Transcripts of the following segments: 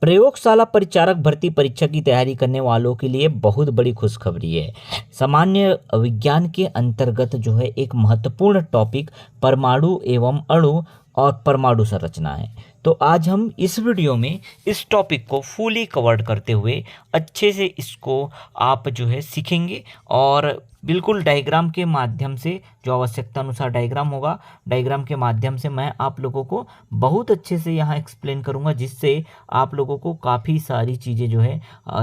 प्रयोगशाला परिचारक भर्ती परीक्षा की तैयारी करने वालों के लिए बहुत बड़ी खुशखबरी है। सामान्य विज्ञान के अंतर्गत जो है एक महत्वपूर्ण टॉपिक परमाणु एवं अणु और परमाणु संरचना है। तो आज हम इस वीडियो में इस टॉपिक को फुली कवर्ड करते हुए अच्छे से इसको आप जो है सीखेंगे और बिल्कुल डायग्राम के माध्यम से, जो आवश्यकता अनुसार डायग्राम होगा, डायग्राम के माध्यम से मैं आप लोगों को बहुत अच्छे से यहाँ एक्सप्लेन करूँगा, जिससे आप लोगों को काफ़ी सारी चीज़ें जो है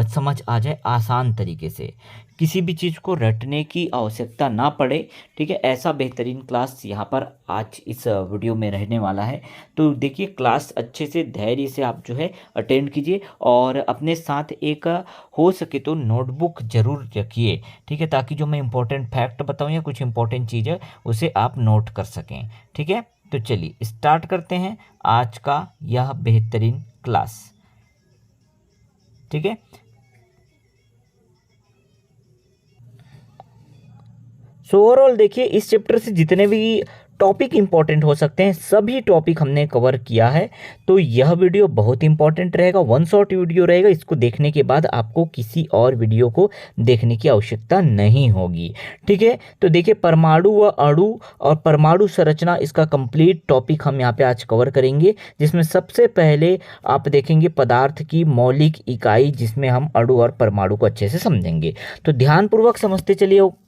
समझ आ जाए आसान तरीके से, किसी भी चीज़ को रटने की आवश्यकता ना पड़े। ठीक है, ऐसा बेहतरीन क्लास यहाँ पर आज इस वीडियो में रहने वाला है। तो देखिए, क्लास अच्छे से धैर्य से आप जो है अटेंड कीजिए और अपने साथ एक हो सके तो नोटबुक ज़रूर रखिए। ठीक है, ताकि जो मैं इंपॉर्टेंट फैक्ट बताऊँ या कुछ इंपॉर्टेंट चीज़ है उसे आप नोट कर सकें। ठीक है, तो चलिए स्टार्ट करते हैं आज का यह बेहतरीन क्लास। ठीक है, सो ओवरऑल देखिए, इस चैप्टर से जितने भी टॉपिक इंपॉर्टेंट हो सकते हैं सभी टॉपिक हमने कवर किया है। तो यह वीडियो बहुत इंपॉर्टेंट रहेगा, वन शॉट वीडियो रहेगा। इसको देखने के बाद आपको किसी और वीडियो को देखने की आवश्यकता नहीं होगी। ठीक है, तो देखिए, परमाणु व अणु और परमाणु संरचना, इसका कंप्लीट टॉपिक हम यहाँ पे आज कवर करेंगे, जिसमें सबसे पहले आप देखेंगे पदार्थ की मौलिक इकाई, जिसमें हम अणु और परमाणु को अच्छे से समझेंगे। तो ध्यानपूर्वक समझते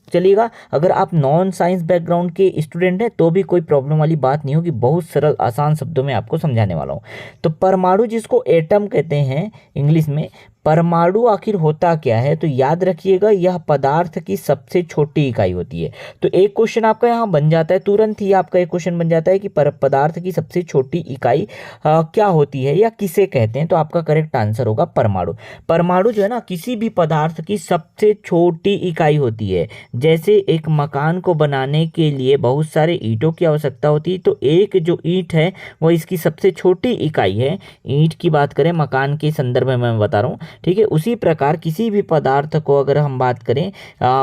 चलिएगा। अगर आप नॉन साइंस बैकग्राउंड के स्टूडेंट हैं तो भी कोई प्रॉब्लम वाली बात नहीं होगी, बहुत सरल आसान शब्दों में आपको समझाने वाला हूँ। तो परमाणु, जिसको एटम कहते हैं इंग्लिश में, परमाणु आखिर होता क्या है? तो याद रखिएगा, यह पदार्थ की सबसे छोटी इकाई होती है। तो एक क्वेश्चन आपका यहाँ बन जाता है, तुरंत ही आपका एक क्वेश्चन बन जाता है कि पदार्थ की सबसे छोटी इकाई क्या होती है या किसे कहते हैं? तो आपका करेक्ट आंसर होगा परमाणु। परमाणु जो है ना, किसी भी पदार्थ की सबसे छोटी इकाई होती है। जैसे एक मकान को बनाने के लिए बहुत सारे ईंटों की आवश्यकता होती है, तो एक जो ईंट है वो इसकी सबसे छोटी इकाई है। ईंट की बात करें, मकान के संदर्भ में मैं बता रहा हूँ। ठीक है, उसी प्रकार किसी भी पदार्थ को अगर हम बात करें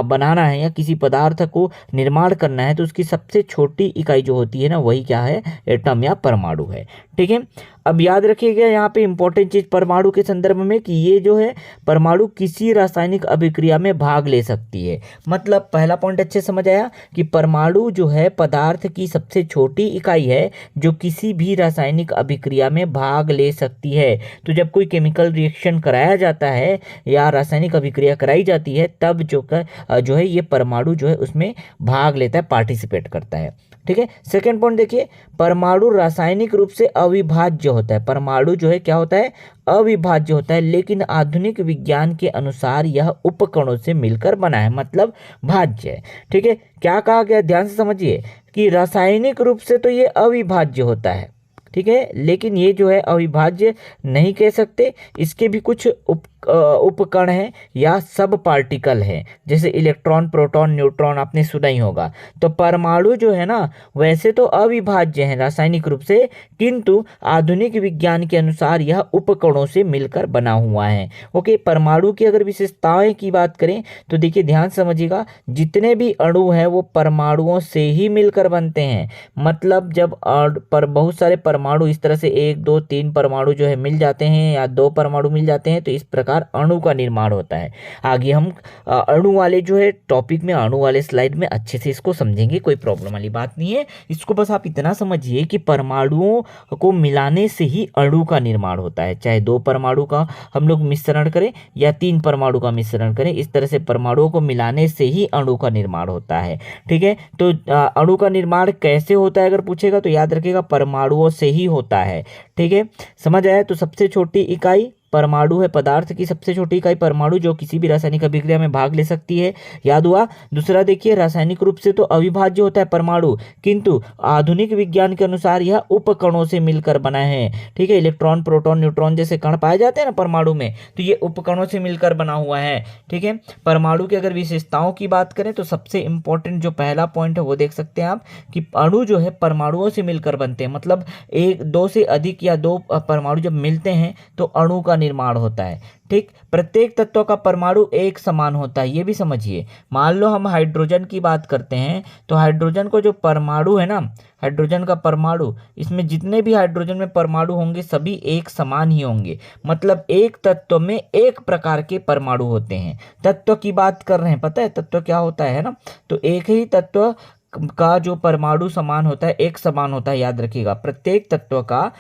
बनाना है या किसी पदार्थ को निर्माण करना है, तो उसकी सबसे छोटी इकाई जो होती है ना, वही क्या है? एटम या परमाणु है। ठीक है, अब याद रखिएगा यहाँ पे इंपॉर्टेंट चीज परमाणु के संदर्भ में कि ये जो है परमाणु किसी रासायनिक अभिक्रिया में भाग ले सकती है। मतलब पहला पॉइंट अच्छे समझ आया कि परमाणु जो है पदार्थ की सबसे छोटी इकाई है जो किसी भी रासायनिक अभिक्रिया में भाग ले सकती है। तो जब कोई केमिकल रिएक्शन कराया जाता है या रासायनिक अभिक्रिया कराई जाती है, तब जो है ये परमाणु जो है उसमें भाग लेता है, पार्टिसिपेट करता है। ठीक है, सेकेंड पॉइंट देखिए, परमाणु रासायनिक रूप से अविभाज्य होता है। परमाणु जो है क्या होता है? अविभाज्य होता है, लेकिन आधुनिक विज्ञान के अनुसार यह उपकणों से मिलकर बना है, मतलब भाज्य है। ठीक है, क्या कहा गया? ध्यान से समझिए कि रासायनिक रूप से तो ये अविभाज्य होता है। ठीक है, लेकिन ये जो है अविभाज्य नहीं कह सकते, इसके भी कुछ उपकण हैं या सब पार्टिकल हैं, जैसे इलेक्ट्रॉन, प्रोटॉन, न्यूट्रॉन, आपने सुना ही होगा। तो परमाणु जो है ना, वैसे तो अविभाज्य है रासायनिक रूप से, किंतु आधुनिक विज्ञान के अनुसार यह उपकणों से मिलकर बना हुआ है। ओके, परमाणु की अगर विशेषताएं की बात करें तो देखिए, ध्यान समझिएगा, जितने भी अणु हैं वो परमाणुओं से ही मिलकर बनते हैं। मतलब जब बहुत सारे परमाणु इस तरह से 1 2 3 परमाणु जो है मिल जाते हैं या 2 परमाणु मिल जाते हैं, तो इस प्रकार अणु का निर्माण होता है। आगे हम अणु वाले जो है टॉपिक में, अणु वाले स्लाइड में अच्छे से इसको समझेंगे, कोई प्रॉब्लम वाली बात नहीं है। इसको बस आप इतना समझिए कि परमाणुओं को मिलाने से ही अणु का निर्माण होता है। चाहे 2 परमाणु का हम लोग मिश्रण करें या 3 परमाणु का मिश्रण करें, इस तरह से परमाणुओं को मिलाने से ही अणु का निर्माण होता है। ठीक है, तो अणु का निर्माण कैसे होता है अगर पूछेगा तो याद रखिएगा, परमाणुओं से ही होता है। ठीक है, समझ आया? तो सबसे छोटी इकाई परमाणु है, पदार्थ की सबसे छोटी इकाई परमाणु, जो किसी भी रासायनिक अभिक्रिया में भाग ले सकती है। याद हुआ? दूसरा देखिए, रासायनिक रूप से तो अविभाज्य होता है परमाणु, किंतु आधुनिक विज्ञान के अनुसार यह उपकणों से मिलकर बना है। ठीक है, इलेक्ट्रॉन, प्रोटॉन, न्यूट्रॉन जैसे कण पाए जाते हैं ना परमाणु में, तो ये उपकणों से मिलकर बना हुआ है। ठीक है, परमाणु की अगर विशेषताओं की बात करें तो सबसे इंपॉर्टेंट जो पहला पॉइंट है वो देख सकते हैं आप कि अणु जो है परमाणुओं से मिलकर बनते हैं। मतलब 1 2 से अधिक या 2 परमाणु जब मिलते हैं तो अणु का निर्माण होता है। ठीक, प्रत्येक तत्व का परमाणु एक समान होता है, ये भी समझिए। मान लो हम हाइड्रोजन की बात करते हैं, तो हाइड्रोजन को जो परमाणु है ना, हाइड्रोजन का परमाणु, इसमें जितने भी हाइड्रोजन में परमाणु होंगे सभी एक समान ही होंगे। मतलब एक तत्व में एक प्रकार के परमाणु होते हैं। तत्व की बात कर रहे हैं, पता है तत्व क्या होता है ना? तो एक ही तत्व का जो परमाणु समान होता है, एक समान होता है, याद रखिएगा। प्रत्येक तत्व का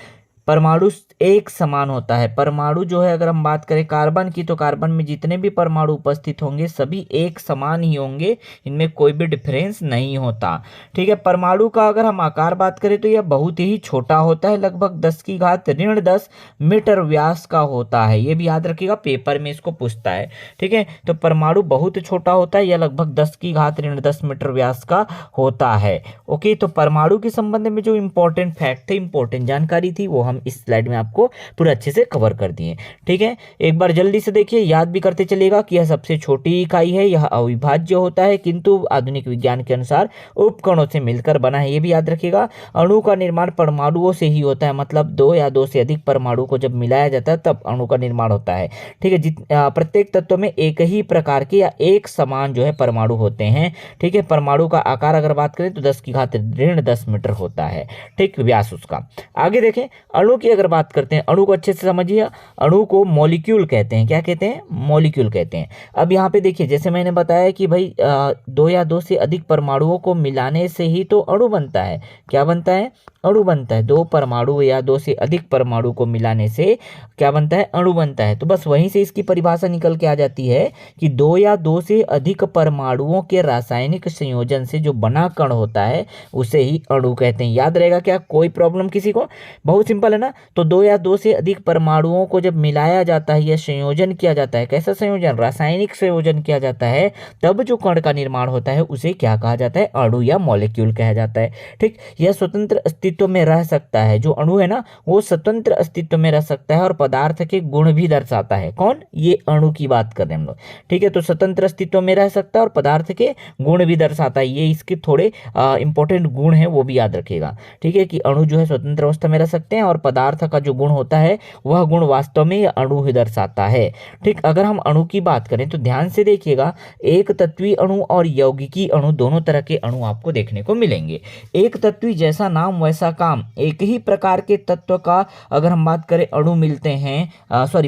परमाणु एक समान होता है। परमाणु जो है, अगर हम बात करें कार्बन की, तो कार्बन में जितने भी परमाणु उपस्थित होंगे सभी एक समान ही होंगे, इनमें कोई भी डिफरेंस नहीं होता। ठीक है, परमाणु का अगर हम आकार बात करें तो यह बहुत ही छोटा होता है, लगभग 10⁻⁻10 मीटर व्यास का होता है। ये भी याद रखिएगा, पेपर में इसको पूछता है। ठीक है, तो परमाणु बहुत छोटा होता है, यह लगभग 10⁻⁻10 मीटर व्यास का होता है। ओके, तो परमाणु के संबंध में जो इंपॉर्टेंट फैक्ट थे, इंपॉर्टेंट जानकारी थी, वो हम इस स्लाइड में आपको पूरा अच्छे से कवर कर दिए। ठीक है, एक बार जल्दी से देखिए, याद भी करते चलिएगा कि यह सबसे छोटी इकाई है, यह अविभाज्य होता है, किंतु आधुनिक विज्ञान के अनुसार उपकणों से मिलकर बना है। ये भी याद रखिएगा, अणु का निर्माण परमाणुओं से ही होता है, मतलब दो या दो से अधिक परमाणु को जब मिलाया जाता है तब अणु का निर्माण होता है। ठीक है, प्रत्येक तत्व में एक ही प्रकार के या एक समान जो है परमाणु होते हैं। ठीक है, परमाणु का आकार अगर बात करें तो 10⁻⁻10 मीटर होता है। ठीक, व्यास उसका। आगे देखें, अणु की अगर बात करते हैं, अणु को अच्छे से समझिए। अणु को मॉलिक्यूल कहते हैं। क्या कहते हैं? मॉलिक्यूल कहते हैं। अब यहाँ पे देखिए, जैसे मैंने बताया कि भाई दो या दो से अधिक परमाणुओं को मिलाने से ही तो अणु बनता है। क्या बनता है? अणु बनता है। दो परमाणु या दो से अधिक परमाणु को मिलाने से क्या बनता है? अणु बनता है। तो बस वहीं से इसकी परिभाषा निकल के आ जाती है कि दो या दो से अधिक परमाणुओं के रासायनिक संयोजन से जो बना कण होता है उसे ही अणु कहते हैं। याद रहेगा क्या? कोई प्रॉब्लम किसी को? बहुत सिंपल है ना। तो दो या दो से अधिक परमाणुओं को जब मिलाया जाता है या संयोजन किया जाता है, कैसा संयोजन? रासायनिक संयोजन किया जाता है, तब जो कण का निर्माण होता है उसे क्या कहा जाता है? अणु या मॉलिक्यूल कहा जाता है। ठीक, यह स्वतंत्र अस्तित्व में रह सकता है। जो अणु है ना, वो स्वतंत्र अस्तित्व में रह सकता है और पदार्थ के गुण भी दर्शाता है। कौन? ये अणु की बात कर रहे हैं हम लोग। ठीक है, तो स्वतंत्र अस्तित्व में रह सकता है और पदार्थ के गुण भी दर्शाता है। ये इसके थोड़े इंपॉर्टेंट गुण है, वो भी याद रखिएगा। ठीक है, कि अणु जो है स्वतंत्र अवस्था में रह सकते हैं और पदार्थ का जो गुण होता है वह गुण वास्तव में अणु ही दर्शाता है। ठीक, अगर हम अणु की बात करें तो ध्यान से देखिएगा, एक तत्वीय अणु और यौगिकी अणु, दोनों तरह के अणु आपको देखने को मिलेंगे। एक तत्वीय जैसा नाम वैसा काम। एक ही प्रकार के तत्व का अगर हम बात करें अणु मिलते हैं,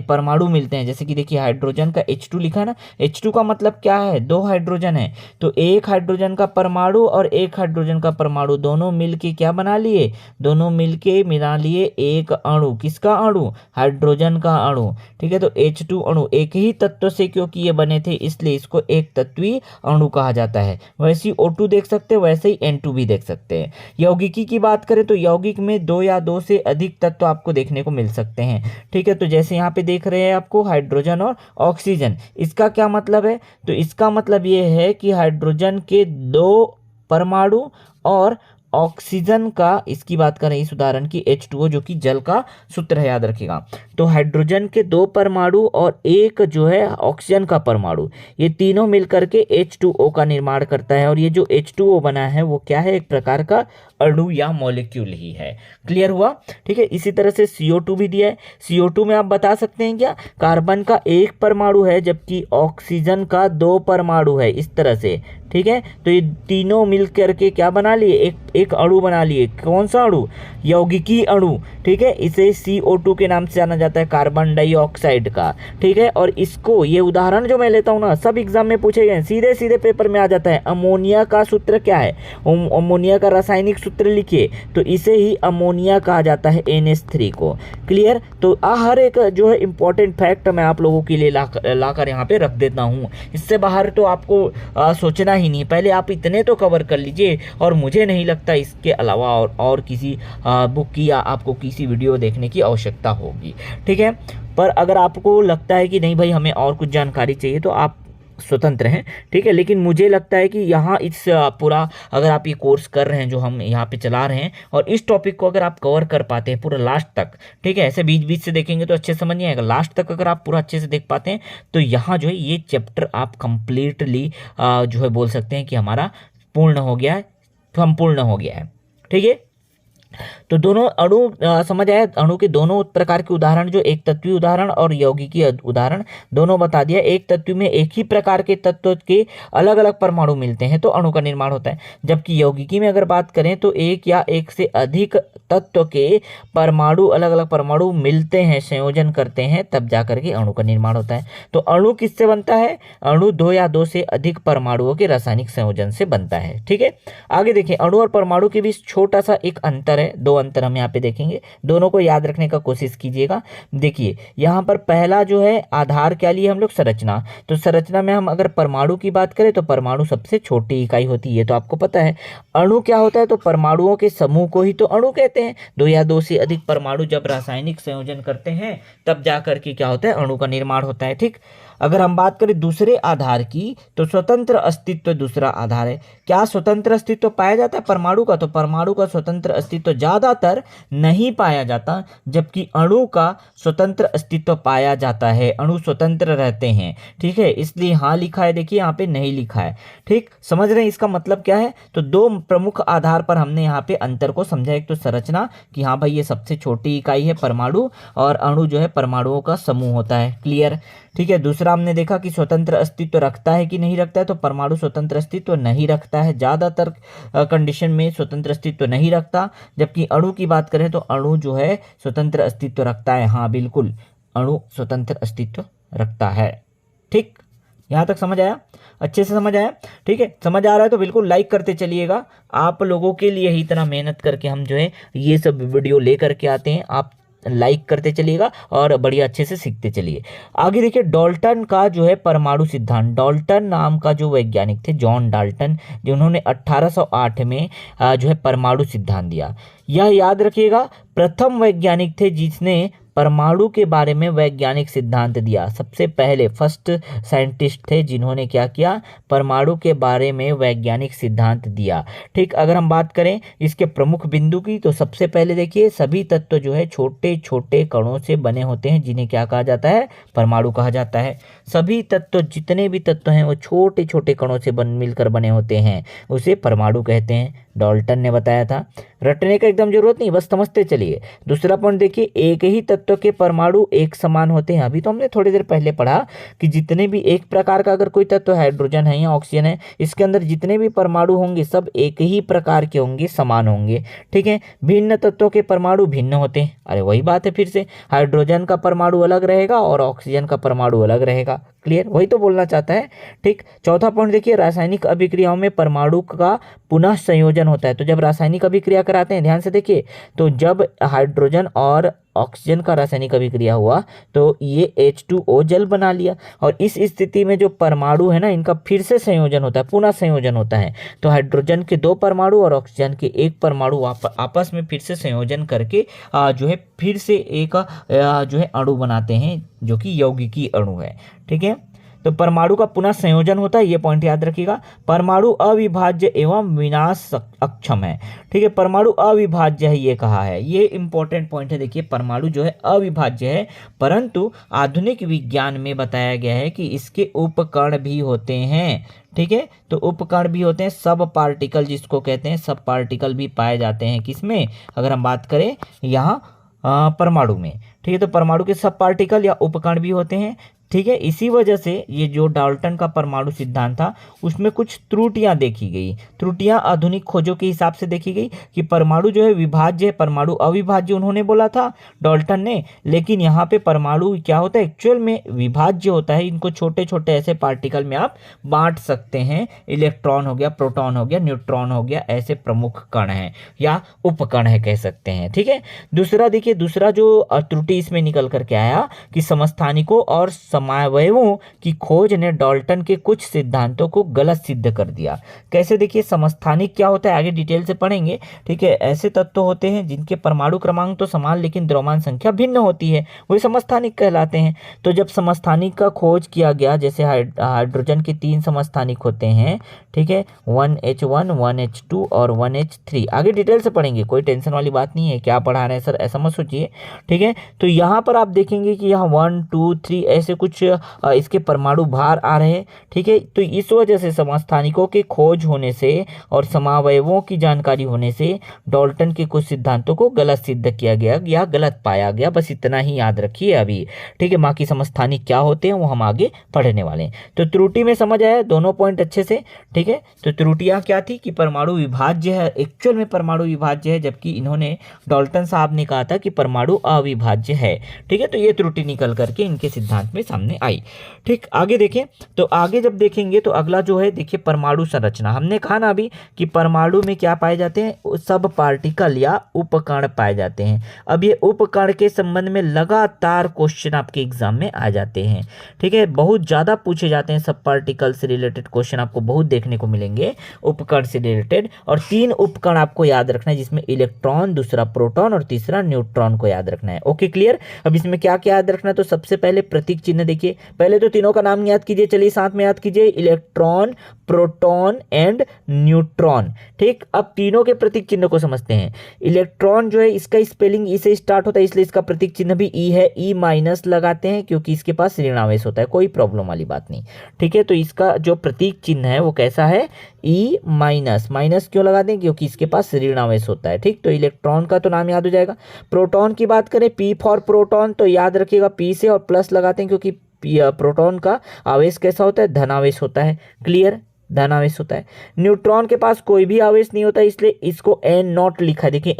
परमाणु मिलते हैं। जैसे कि देखिए, हाइड्रोजन का H2 लिखा है ना, H2 का मतलब क्या है? दो हाइड्रोजन है, तो एक हाइड्रोजन का परमाणु और एक हाइड्रोजन का परमाणु दोनों मिलके क्या बना लिए? दोनों मिलके मिला लिए एक अणु। किसका अणु? हाइड्रोजन का अणु। ठीक है, तो H2 अणु एक ही तत्व से क्योंकि ये बने थे, इसलिए इसको एक तत्वीय अणु कहा जाता है। वैसे ही O2 देख सकते हैं, वैसे ही N2 भी देख सकते हैं। यौगिकी की बात करें तो यौगिक में दो या दो से अधिक तत्व आपको देखने को मिल सकते हैं। ठीक है, तो जैसे यहाँ पे देख रहे हैं आपको हाइड्रोजन और ऑक्सीजन। इसका क्या मतलब है? तो इसका मतलब ये है कि हाइड्रोजन के दो परमाणु और ऑक्सीजन का, इसकी बात करें इस उदाहरण की, H2O जो कि जल का सूत्र है, याद रखिएगा। तो हाइड्रोजन के दो परमाणु और एक जो है ऑक्सीजन का परमाणु, ये तीनों मिलकर के H2O का निर्माण करता है। और ये जो H2O बना है वो क्या है? एक प्रकार का अणु या मॉलिक्यूल ही है। क्लियर हुआ? ठीक है, इसी तरह से CO2 भी दिया है। CO2 में आप बता सकते हैं क्या? कार्बन का एक परमाणु है जबकि ऑक्सीजन का दो परमाणु है, इस तरह से। ठीक है, तो ये तीनों मिल करके क्या बना लिए? एक अणु बना लिए। कौन सा अणु? यौगिकी अणु। ठीक है, इसे CO2 के नाम से जाना जाता है, कार्बन डाइऑक्साइड का। ठीक है, और इसको, ये उदाहरण जो मैं लेता हूँ ना, सब एग्जाम में पूछे गए, सीधे सीधे पेपर में आ जाता है। अमोनिया का सूत्र क्या है? अमोनिया का रासायनिक सूत्र लिखिए, तो इसे ही अमोनिया कहा जाता है, NH3 को। क्लियर? तो हर एक जो है इंपॉर्टेंट फैक्ट मैं आप लोगों के लिए लाकर यहाँ पे रख देता हूँ। इससे बाहर तो आपको सोचना ही नहीं, पहले आप इतने तो कवर कर लीजिए। और मुझे नहीं लगता इसके अलावा और किसी बुक की या आपको किसी वीडियो देखने की आवश्यकता होगी। ठीक है, पर अगर आपको लगता है कि नहीं भाई हमें और कुछ जानकारी चाहिए, तो आप स्वतंत्र हैं। ठीक है, लेकिन मुझे लगता है कि यहाँ इस पूरा, अगर आप ये कोर्स कर रहे हैं जो हम यहाँ पे चला रहे हैं, और इस टॉपिक को अगर आप कवर कर पाते हैं पूरा लास्ट तक, ठीक है, ऐसे बीच बीच से देखेंगे तो अच्छे समझ नहीं आएगा, लास्ट तक अगर आप पूरा अच्छे से देख पाते हैं तो यहाँ जो है ये चैप्टर आप कंप्लीटली जो है बोल सकते हैं कि हमारा पूर्ण हो गया है, संपूर्ण हो गया है। ठीक है, तो दोनों अणु समझ आया। अणु के दोनों प्रकार के उदाहरण, जो एक तत्वीय उदाहरण और यौगिकीय उदाहरण, दोनों बता दिया। एक तत्व में एक ही प्रकार के तत्व के अलग अलग परमाणु मिलते हैं तो अणु का निर्माण होता है, जबकि यौगिकी में अगर बात करें तो एक या एक से अधिक तत्व के परमाणु, अलग अलग परमाणु मिलते हैं, संयोजन करते हैं, तब जाकर के अणु का निर्माण होता है। तो अणु किससे बनता है? अणु दो या दो से अधिक परमाणुओं के रासायनिक संयोजन से बनता है। ठीक है, आगे देखिए, अणु और परमाणु के बीच छोटा सा एक अंतर है, दो अंतर हम यहाँ पे देखेंगे, दोनों को याद रखने का कोशिश कीजिएगा। देखिए यहाँ पर पहला जो है आधार क्या लिए हम लोग? संरचना। तो संरचना में हम अगर परमाणु की बात करें तो परमाणु सबसे छोटी इकाई होती है, तो आपको पता है। अणु क्या होता है? तो परमाणुओं के समूह को ही तो अणु कहते हैं। दो या दो से अधिक परमाणु जब रासायनिक संयोजन करते हैं तब जाकर के क्या होता है? अणु का निर्माण होता है। ठीक, अगर हम बात करें दूसरे आधार की तो स्वतंत्र अस्तित्व दूसरा आधार है। क्या स्वतंत्र अस्तित्व पाया जाता है परमाणु का? तो परमाणु का स्वतंत्र अस्तित्व ज्यादातर नहीं पाया जाता, जबकि अणु का स्वतंत्र अस्तित्व पाया जाता है। अणु स्वतंत्र रहते हैं। ठीक है, इसलिए हाँ लिखा है, देखिए यहाँ पे नहीं लिखा है। ठीक, समझ रहे हैं इसका मतलब क्या है? तो दो प्रमुख आधार पर हमने यहाँ पे अंतर को समझा। एक तो संरचना कि हाँ भाई ये सबसे छोटी इकाई है परमाणु, और अणु जो है परमाणुओं का समूह होता है। क्लियर? ठीक है, दूसरा हमने देखा कि स्वतंत्र अस्तित्व रखता है कि नहीं रखता है, तो परमाणु स्वतंत्र अस्तित्व नहीं रखता है, ज्यादातर कंडीशन में स्वतंत्र अस्तित्व नहीं रखता। जबकि अणु की बात करें तो अणु जो है स्वतंत्र अस्तित्व रखता है। हाँ बिल्कुल, अणु स्वतंत्र अस्तित्व रखता है। ठीक, यहाँ तक समझ आया? अच्छे से समझ आया? ठीक है, समझ आ रहा है तो बिल्कुल लाइक करते चलिएगा। आप लोगों के लिए ही इतना मेहनत करके हम जो है ये सब वीडियो लेकर के आते हैं, आप लाइक करते चलिएगा और बढ़िया अच्छे से सीखते चलिए। आगे देखिए, डाल्टन का जो है परमाणु सिद्धांत। डाल्टन नाम का जो वैज्ञानिक थे, जॉन डाल्टन, जिन्होंने 1808 में जो है परमाणु सिद्धांत दिया। यह याद रखिएगा, प्रथम वैज्ञानिक थे जिसने परमाणु के बारे में वैज्ञानिक सिद्धांत दिया। सबसे पहले फर्स्ट साइंटिस्ट थे जिन्होंने क्या किया? परमाणु के बारे में वैज्ञानिक सिद्धांत दिया। ठीक, अगर हम बात करें इसके प्रमुख बिंदु की तो सबसे पहले देखिए, सभी तत्व जो है छोटे छोटे कणों से बने होते हैं, जिन्हें क्या कहा जाता है? परमाणु कहा जाता है। सभी तत्व, जितने भी तत्व हैं वो छोटे छोटे कणों से मिलकर बने होते हैं, उसे परमाणु कहते हैं। डाल्टन ने बताया था, रटने का एकदम जरूरत नहीं, बस समझते चलिए। दूसरा पॉइंट देखिए, एक ही तत्व के परमाणु एक समान होते हैं। अभी तो हमने थोड़ी देर पहले पढ़ा कि जितने भी एक प्रकार का अगर कोई तत्व हाइड्रोजन है या ऑक्सीजन है, इसके अंदर जितने भी परमाणु होंगे सब एक ही प्रकार के होंगे, समान होंगे। ठीक है, भिन्न तत्वों के परमाणु भिन्न होते हैं। अरे वही बात है, फिर से हाइड्रोजन का परमाणु अलग रहेगा और ऑक्सीजन का परमाणु अलग रहेगा। क्लियर? वही तो बोलना चाहता है। ठीक, चौथा पॉइंट देखिए, रासायनिक अभिक्रियाओं में परमाणु का पुनः संयोजन होता है। तो जब रासायनिक अभिक्रिया कराते हैं, ध्यान से देखिए, तो जब हाइड्रोजन और ऑक्सीजन का रासायनिक अभिक्रिया हुआ तो ये H2O जल बना लिया, और इस स्थिति में जो परमाणु है ना, इनका फिर से संयोजन होता है, पुनः संयोजन होता है। तो हाइड्रोजन के दो परमाणु और ऑक्सीजन के एक परमाणु आपस में फिर से संयोजन करके जो है फिर से एक जो है अणु बनाते हैं, जो कि यौगिकीय अणु है। ठीक है, तो परमाणु का पुनः संयोजन होता है, ये पॉइंट याद रखिएगा। परमाणु अविभाज्य एवं विनाश अक्षम है। ठीक है, परमाणु अविभाज्य है ये कहा है, ये इंपॉर्टेंट पॉइंट है। देखिए, परमाणु जो है अविभाज्य है, परंतु आधुनिक विज्ञान में बताया गया है कि इसके उपकण भी होते हैं। ठीक है, तो उपकण भी होते हैं, सब पार्टिकल जिसको कहते हैं, सब पार्टिकल भी पाए जाते हैं। किसमें? अगर हम बात करें यहाँ परमाणु में। ठीक है, तो परमाणु के सब पार्टिकल या उपकण भी होते हैं। ठीक है, इसी वजह से ये जो डाल्टन का परमाणु सिद्धांत था उसमें कुछ त्रुटियां देखी गई। त्रुटियां आधुनिक खोजों के हिसाब से देखी गई कि परमाणु जो है विभाज्य है, परमाणु अविभाज्य उन्होंने बोला था डाल्टन ने, लेकिन यहाँ पे परमाणु क्या होता है? एक्चुअल में विभाज्य होता है। इनको छोटे छोटे ऐसे पार्टिकल में आप बांट सकते हैं। इलेक्ट्रॉन हो गया, प्रोटॉन हो गया, न्यूट्रॉन हो गया, ऐसे प्रमुख कण हैं या उपकण है कह सकते हैं। ठीक है, दूसरा देखिए, दूसरा जो त्रुटि इसमें निकल करके आया कि समस्थानिकों और समावयवों की खोज ने डाल्टन के कुछ सिद्धांतों को गलत सिद्ध कर दिया। कैसे? देखिए, समस्थानिक क्या होता है आगे डिटेल से पढ़ेंगे। ठीक है, ऐसे तत्व होते हैं जिनके परमाणु क्रमांक तो समान लेकिन द्रव्यमान संख्या भिन्न होती है, वही समस्थानिक कहलाते हैं। तो जब समस्थानिक का खोज किया गया, जैसे हाइड्रोजन के 3 समस्थानिक होते हैं, ठीक है, 1H1, 1H2 और 1H3, आगे डिटेल से पढ़ेंगे, कोई टेंशन वाली बात नहीं है। क्या पढ़ा रहे हैं सर, ऐसा मत सोचिए। ठीक है, तो यहाँ पर आप देखेंगे कि यहाँ 1, 2, 3 ऐसे कुछ इसके परमाणु भार आ रहे हैं। ठीक है, तो इस वजह से समस्थानिकों के खोज होने से और समावयवों की जानकारी होने से डाल्टन के कुछ सिद्धांतों को गलत सिद्ध किया गया या गलत पाया गया। बस इतना ही याद रखिए अभी। ठीक है, बाकी समस्थानिक क्या होते हैं वो हम आगे पढ़ने वाले हैं। तो त्रुटि में समझ आया दोनों पॉइंट अच्छे से। ठीक है, तो त्रुटियां क्या थी कि परमाणु विभाज्य है, एक्चुअल में परमाणु विभाज्य है, जबकि इन्होंने डाल्टन साहब ने कहा था कि परमाणु अविभाज्य है। ठीक है, तो ये त्रुटि निकल करके इनके सिद्धांत में सामने आई। ठीक, आगे देखें तो आगे जब देखेंगे तो अगला जो है देखिए परमाणु संरचना। हमने कहा ना अभी कि परमाणु में क्या पाए जाते हैं, सब पार्टिकल या उपकण पाए जाते हैं। अब ये उपकण के संबंध में लगातार क्वेश्चन आपके एग्जाम में आ जाते हैं। ठीक है, बहुत ज्यादा पूछे जाते हैं, सब पार्टिकल से रिलेटेड क्वेश्चन आपको बहुत देखने को मिलेंगे उपकण से रिलेटेड। और 3 उपकण आपको याद रखना है, जिसमें इलेक्ट्रॉन, दूसरा प्रोटॉन और तीसरा न्यूट्रॉन को याद रखना है। Okay, clear. अब इसमें क्या क्या याद रखना है, तो सबसे पहले प्रतीक चिन्ह देखिए। पहले तो तीनों का नाम याद कीजिए, चलिए साथ में याद कीजिए, इलेक्ट्रॉन, प्रोटॉन एंड न्यूट्रॉन। ठीक, अब तीनों के प्रतीक चिन्ह को समझते हैं। इलेक्ट्रॉन जो है इसका स्पेलिंग ई से स्टार्ट होता है, इसलिए इसका प्रतीक चिन्ह भी ई है। ई माइनस लगाते हैं क्योंकि इसके पास ऋण आवेश होता है, कोई प्रॉब्लम वाली बात नहीं। ठीक है, तो इसका जो प्रतीक चिन्ह है वो कैसा है, ई माइनस। माइनस क्यों लगाते हैं, क्योंकि इसके पास ऋण आवेश होता है। ठीक, तो इलेक्ट्रॉन का तो नाम याद हो जाएगा। प्रोटॉन की बात करें, पी फॉर प्रोटॉन, तो याद रखिएगा पी से और प्लस लगाते हैं क्योंकि प्रोटॉन का आवेश कैसा होता है, धनावेश होता है। क्लियर, धनावेश होता है। न्यूट्रॉन के पास कोई भी आवेश नहीं होता, इसलिए इसको एन नॉट लिखा है, देखिए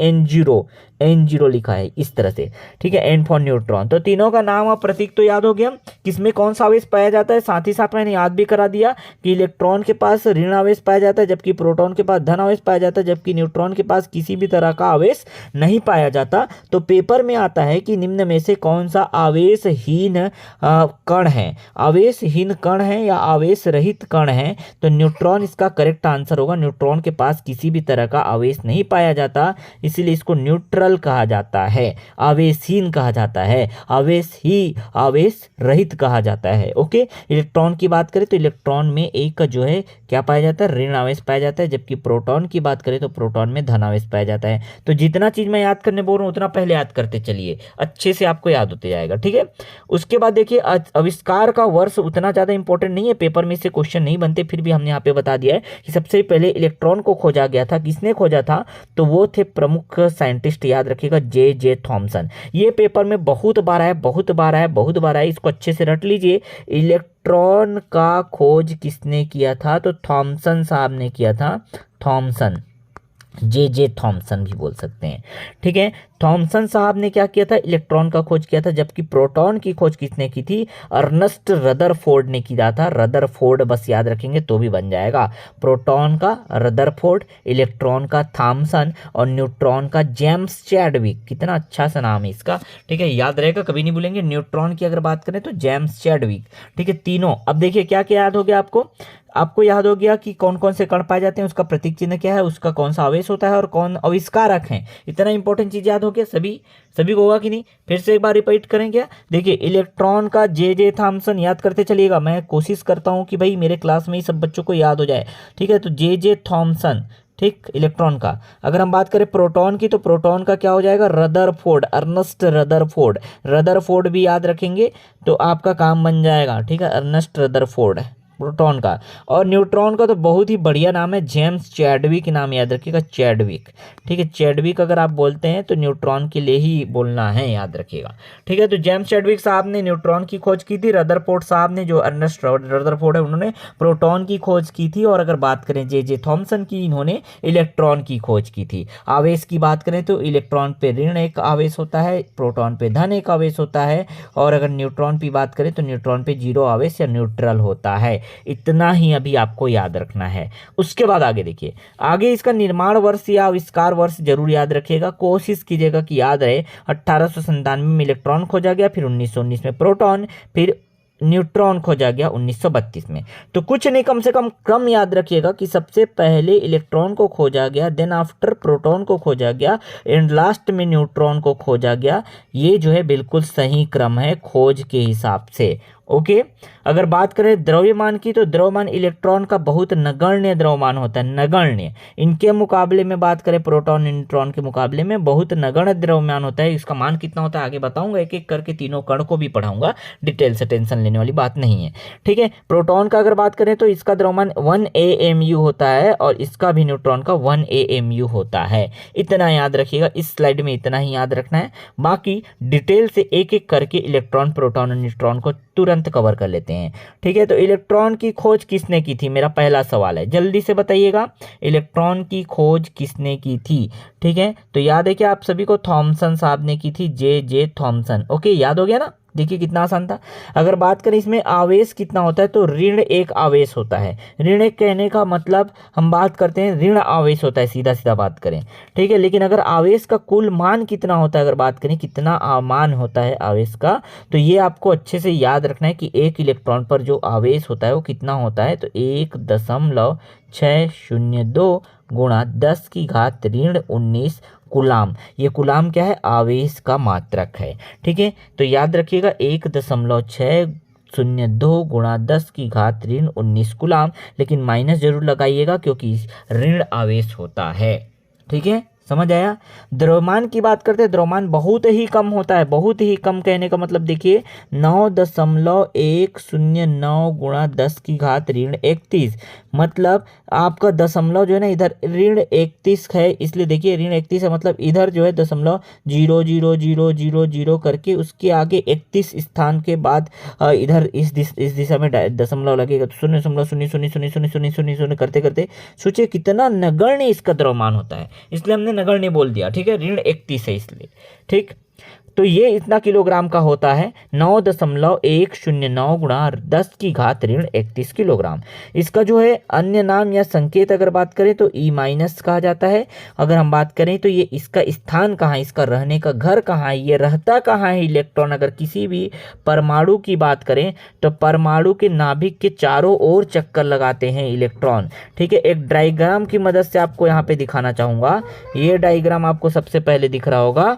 N0 लिखा है इस तरह से। ठीक है, एन फॉर न्यूट्रॉन। तो तीनों का नाम और प्रतीक तो याद हो गया, किसमें कौन सा आवेश पाया जाता है। साथ ही साथ मैंने याद भी करा दिया कि इलेक्ट्रॉन के पास ऋण आवेश पाया जाता है, जबकि प्रोटॉन के पास धन आवेश पाया जाता है, जबकि न्यूट्रॉन के पास किसी भी तरह का आवेश नहीं पाया जाता। तो पेपर में आता है कि निम्न में से कौन सा आवेशहीन कण है, आवेशहीन कण है या आवेश रहित कण है। तो न्यूट्रॉन इसका करेक्ट आंसर होगा। न्यूट्रॉन के पास किसी भी तरह का आवेश नहीं पाया जाता, इसीलिए इसको न्यूट्रल कहा जाता है, आवेशहीन कहा जाता है, आवेश रहित कहा जाता है। ओके, इलेक्ट्रॉन की बात करें तो इलेक्ट्रॉन में एक जो है क्या पाया जाता है, ऋण आवेश पाया जाता है, जबकि प्रोटॉन की बात करें तो प्रोटॉन में धन आवेश पाया जाता है। तो जितना चीज मैं याद करने बोल रहा हूं उतना पहले याद करते चलिए, अच्छे से आपको याद होते जाएगा। ठीक है, उसके बाद देखिए आविष्कार का वर्ष उतना ज्यादा इंपॉर्टेंट नहीं है, पेपर में से क्वेश्चन नहीं बनते, फिर भी हमने यहाँ पे बता दिया है कि सबसे पहले इलेक्ट्रॉन को खोजा गया था। किसने खोजा था, तो वो थे प्रमुख साइंटिस्ट, याद रखिएगा J.J. थॉमसन। ये पेपर में बहुत बार आया, इसको अच्छे से रट लीजिए। इलेक्ट्रॉन का खोज किसने किया था, तो थॉमसन साहब ने किया था। Thompson, J.J. थॉमसन भी बोल सकते हैं। ठीक है, थॉमसन साहब ने क्या किया था, इलेक्ट्रॉन का खोज किया था, जबकि प्रोटॉन की खोज किसने की थी, अर्नेस्ट रदरफोर्ड ने किया था। रदरफोर्ड बस याद रखेंगे तो भी बन जाएगा। प्रोटॉन का रदरफोर्ड, इलेक्ट्रॉन का थॉमसन और न्यूट्रॉन का जेम्स चैडविक। कितना अच्छा सा नाम है इसका। ठीक है, याद रहेगा, कभी नहीं भूलेंगे। न्यूट्रॉन की अगर बात करें तो जेम्स चैडविक। ठीक है, तीनों। अब देखिए क्या क्या याद हो गया आपको याद हो गया कि कौन कौन से कण पाए जाते हैं, उसका प्रतीक चिन्ह क्या है, उसका कौन सा आवेश होता है और कौन आविष्कारक हैं। इतना इंपॉर्टेंट चीज याद हो गया सभी को होगा कि नहीं, फिर से एक बार रिपीट करें क्या। देखिए इलेक्ट्रॉन का J.J. थॉमसन याद करते चलिएगा, मैं कोशिश करता हूं कि भाई मेरे क्लास में ही सब बच्चों को याद हो जाए। ठीक है, तो J.J. थॉमसन। ठीक, इलेक्ट्रॉन का। अगर हम बात करें प्रोटॉन की, तो प्रोटॉन का क्या हो जाएगा, रदरफोर्ड, अर्नेस्ट रदरफोर्ड भी याद रखेंगे तो आपका काम बन जाएगा। ठीक है, अर्नेस्ट रदरफोर्ड प्रोटॉन का। और न्यूट्रॉन का तो बहुत ही बढ़िया नाम है, जेम्स चैडविक नाम याद रखिएगा, चैडविक। ठीक है, चैडविक अगर आप बोलते हैं तो न्यूट्रॉन के लिए ही बोलना है, याद रखिएगा। ठीक है, तो जेम्स चैडविक साहब ने न्यूट्रॉन की खोज की थी। रदरफोर्ड साहब ने, जो अर्नेस्ट रदरफोर्ड है, उन्होंने प्रोटॉन की खोज की थी। और अगर बात करें J.J. थॉमसन की, इन्होंने इलेक्ट्रॉन की खोज की थी। आवेश की बात करें तो इलेक्ट्रॉन पे ऋण एक आवेश होता है, प्रोटॉन पे धन एक आवेश होता है, और अगर न्यूट्रॉन की बात करें तो न्यूट्रॉन पे 0 आवेश या न्यूट्रल होता है। इतना ही अभी आपको याद रखना है। उसके बाद आगे देखिए, आगे इसका निर्माण वर्ष या आविष्कार वर्ष जरूर याद रखिएगा, कोशिश कीजिएगा कि याद रहे। 1897 में इलेक्ट्रॉन खोजा गया, फिर 1919 में प्रोटॉन, फिर न्यूट्रॉन खोजा गया 1932 में। तो कुछ नहीं, कम से कम क्रम याद रखिएगा कि सबसे पहले इलेक्ट्रॉन को खोजा गया, देन आफ्टर प्रोटॉन को खोजा गया, एंड लास्ट में न्यूट्रॉन को खोजा गया। ये जो है बिल्कुल सही क्रम है खोज के हिसाब से। ओके। अगर बात करें द्रव्यमान की, तो द्रव्यमान इलेक्ट्रॉन का बहुत नगण्य द्रव्यमान होता है, नगण्य। इनके मुकाबले में बात करें प्रोटॉन न्यूट्रॉन के मुकाबले में बहुत नगण्य द्रव्यमान होता है। इसका मान कितना होता है आगे बताऊंगा, एक एक करके तीनों कण को भी पढ़ाऊंगा डिटेल से, टेंशन लेने वाली बात नहीं है, ठीक है। प्रोटॉन का अगर बात करें तो इसका द्रव्यमान 1 AMU होता है और इसका भी न्यूट्रॉन का 1 AMU होता है। इतना याद रखिएगा, इस स्लाइड में इतना ही याद रखना है, बाकी डिटेल से एक एक करके इलेक्ट्रॉन प्रोटॉन और न्यूट्रॉन को तुरंत कवर कर लेते हैं, ठीक है। तो इलेक्ट्रॉन की खोज किसने की थी, मेरा पहला सवाल है, जल्दी से बताइएगा, इलेक्ट्रॉन की खोज किसने की थी, ठीक है। तो याद है कि आप सभी को थॉमसन साहब ने की थी, जे थॉमसन। ओके, याद हो गया ना, देखिए कितना आसान था। अगर बात करें इसमें आवेश कितना होता है, तो ऋण एक आवेश होता है। ऋण एक कहने का मतलब हम बात करते हैं ऋण आवेश होता है, सीधा सीधा बात करें, ठीक है। लेकिन अगर आवेश का कुल मान कितना होता है, अगर बात करें कितना मान होता है आवेश का, तो ये आपको अच्छे से याद रखना है कि एक इलेक्ट्रॉन पर जो आवेश होता है वो कितना होता है, तो 1.602 गुणा 10 की घात ऋण 19 कूलाम। ये कूलाम क्या है, आवेश का मात्रक है, ठीक है। तो याद रखिएगा 1.602 गुणा 10 की घात ऋण 19 कूलाम, लेकिन माइनस जरूर लगाइएगा क्योंकि ऋण आवेश होता है, ठीक है, समझ आया। द्रव्यमान की बात करते हैं, द्रव्यमान बहुत ही कम होता है, बहुत ही कम कहने का मतलब देखिए 9.109 गुणा 10 की घात ऋण 31, मतलब आपका दशमलव जो है ना इधर ऋण 31 है, इसलिए देखिए ऋण 31 है, मतलब इधर जो है दशमलव 0.00000 करके उसके आगे 31 स्थान के बाद इधर इस दिशा में दशमलव लगेगा, तो 0.00000000 करते करते सोचिए कितना नगण्य इसका द्रव्यमान होता है, इसलिए हमने नगण्य बोल दिया, ठीक है, ऋण 31 है इसलिए, ठीक। तो ये इतना किलोग्राम का होता है, 9.109 गुणा 10 की घात ऋण 31 किलोग्राम। इसका जो है अन्य नाम या संकेत अगर बात करें तो E- कहा जाता है। अगर हम बात करें तो ये इसका स्थान कहाँ है, इसका रहने का घर कहाँ है, ये रहता कहाँ है इलेक्ट्रॉन। अगर किसी भी परमाणु की बात करें तो परमाणु के नाभिक के चारों ओर चक्कर लगाते हैं इलेक्ट्रॉन, ठीक है। एक डायग्राम की मदद से आपको यहाँ पे दिखाना चाहूंगा, ये डायग्राम आपको सबसे पहले दिख रहा होगा।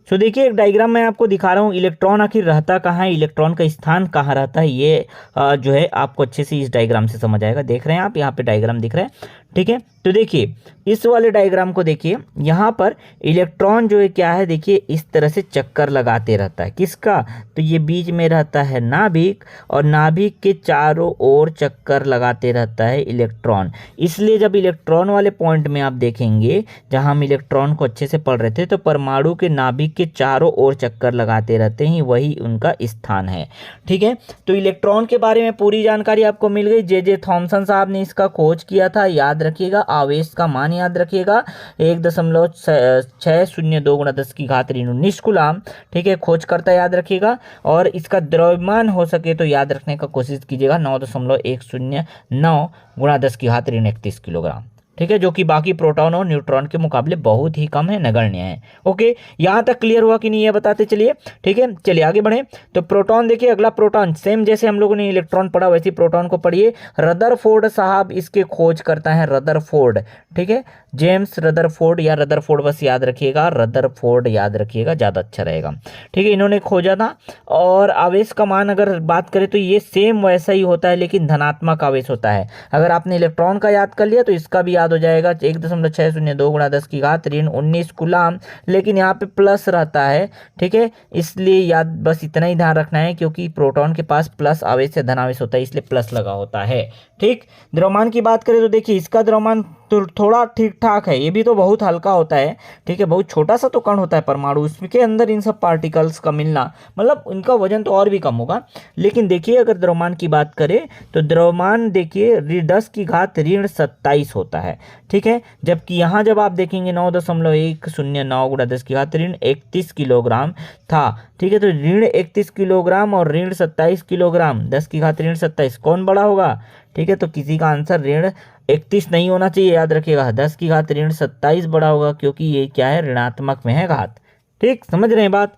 तो देखिए एक डायग्राम मैं आपको दिखा रहा हूँ, इलेक्ट्रॉन आखिर रहता कहाँ है, इलेक्ट्रॉन का स्थान कहाँ रहता है, ये जो है आपको अच्छे से इस डायग्राम से समझ आएगा। देख रहे हैं आप यहाँ पे डायग्राम दिख रहा है, ठीक है। तो देखिए इस वाले डायग्राम को देखिए, यहाँ पर इलेक्ट्रॉन जो है क्या है, देखिए इस तरह से चक्कर लगाते रहता है, किसका, तो ये बीच में रहता है नाभिक, और नाभिक के चारों ओर चक्कर लगाते रहता है इलेक्ट्रॉन। इसलिए जब इलेक्ट्रॉन वाले पॉइंट में आप देखेंगे जहाँ हम इलेक्ट्रॉन को अच्छे से पढ़ रहे थे, तो परमाणु के नाभिक के चारों ओर चक्कर लगाते रहते हैं, वही उनका स्थान है, ठीक है। तो इलेक्ट्रॉन के बारे में पूरी जानकारी आपको मिल गई। जे थॉमसन साहब ने इसका खोज किया था, याद रखिएगा। आवेश का मान याद रखिएगा 1.602 गुणा 10 की घात ऋण 19 कूलाम, ठीक है, खोज करता याद रखिएगा। और इसका द्रव्यमान हो सके तो याद रखने का कोशिश कीजिएगा 9.109 गुणा 10 की घात ऋण 31 किलोग्राम, ठीक है, जो कि बाकी प्रोटॉन और न्यूट्रॉन के मुकाबले बहुत ही कम है, नगण्य है। ओके, यहाँ तक क्लियर हुआ कि नहीं, ये बताते चलिए, ठीक है। चलिए आगे बढ़े। तो प्रोटॉन देखिए, अगला प्रोटॉन, सेम जैसे हम लोगों ने इलेक्ट्रॉन पढ़ा वैसे प्रोटॉन को पढ़िए। रदरफोर्ड साहब इसके खोज करता है, रदरफोर्ड, ठीक है, जेम्स रदरफोर्ड या रदरफोर्ड बस याद रखिएगा, रदरफोर्ड याद रखिएगा, ज़्यादा अच्छा रहेगा, ठीक है। इन्होंने खोजा था। और आवेश का मान अगर बात करें तो ये सेम वैसा ही होता है, लेकिन धनात्मक आवेश होता है। अगर आपने इलेक्ट्रॉन का याद कर लिया तो इसका भी याद हो जाएगा, 1.602 गुणा 10 की घात ऋण 19 कूलाम, लेकिन यहाँ पे प्लस रहता है, ठीक है। इसलिए याद बस इतना ही ध्यान रखना है, क्योंकि प्रोटॉन के पास प्लस आवेश से धन आवेश होता है, इसलिए प्लस लगा होता है, ठीक। द्रव्यमान की बात करें तो देखिए इसका द्रव्यमान तो थोड़ा ठीक ठाक है, ये भी तो बहुत हल्का होता है, ठीक है, बहुत छोटा सा तो कण होता है परमाणु, उसके अंदर इन सब पार्टिकल्स का मिलना, मतलब इनका वजन तो और भी कम होगा। लेकिन देखिए अगर द्रव्यमान की बात करें तो द्रव्यमान देखिए 10 की घात ऋण 27 होता है, ठीक है। जबकि यहाँ जब आप देखेंगे 9.109 गुणा 10 की घात ऋण 31 किलोग्राम था, ठीक है। तो ऋण 31 किलोग्राम और ऋण 27 किलोग्राम, 10 की घात ऋण 27 कौन बड़ा होगा, ठीक है। तो किसी का आंसर ऋण 31 नहीं होना चाहिए, याद रखिएगा, 10 की घात ऋण 27 बड़ा होगा, क्योंकि ये क्या है, ऋणात्मक में है घात, ठीक, समझ रहे हैं बात।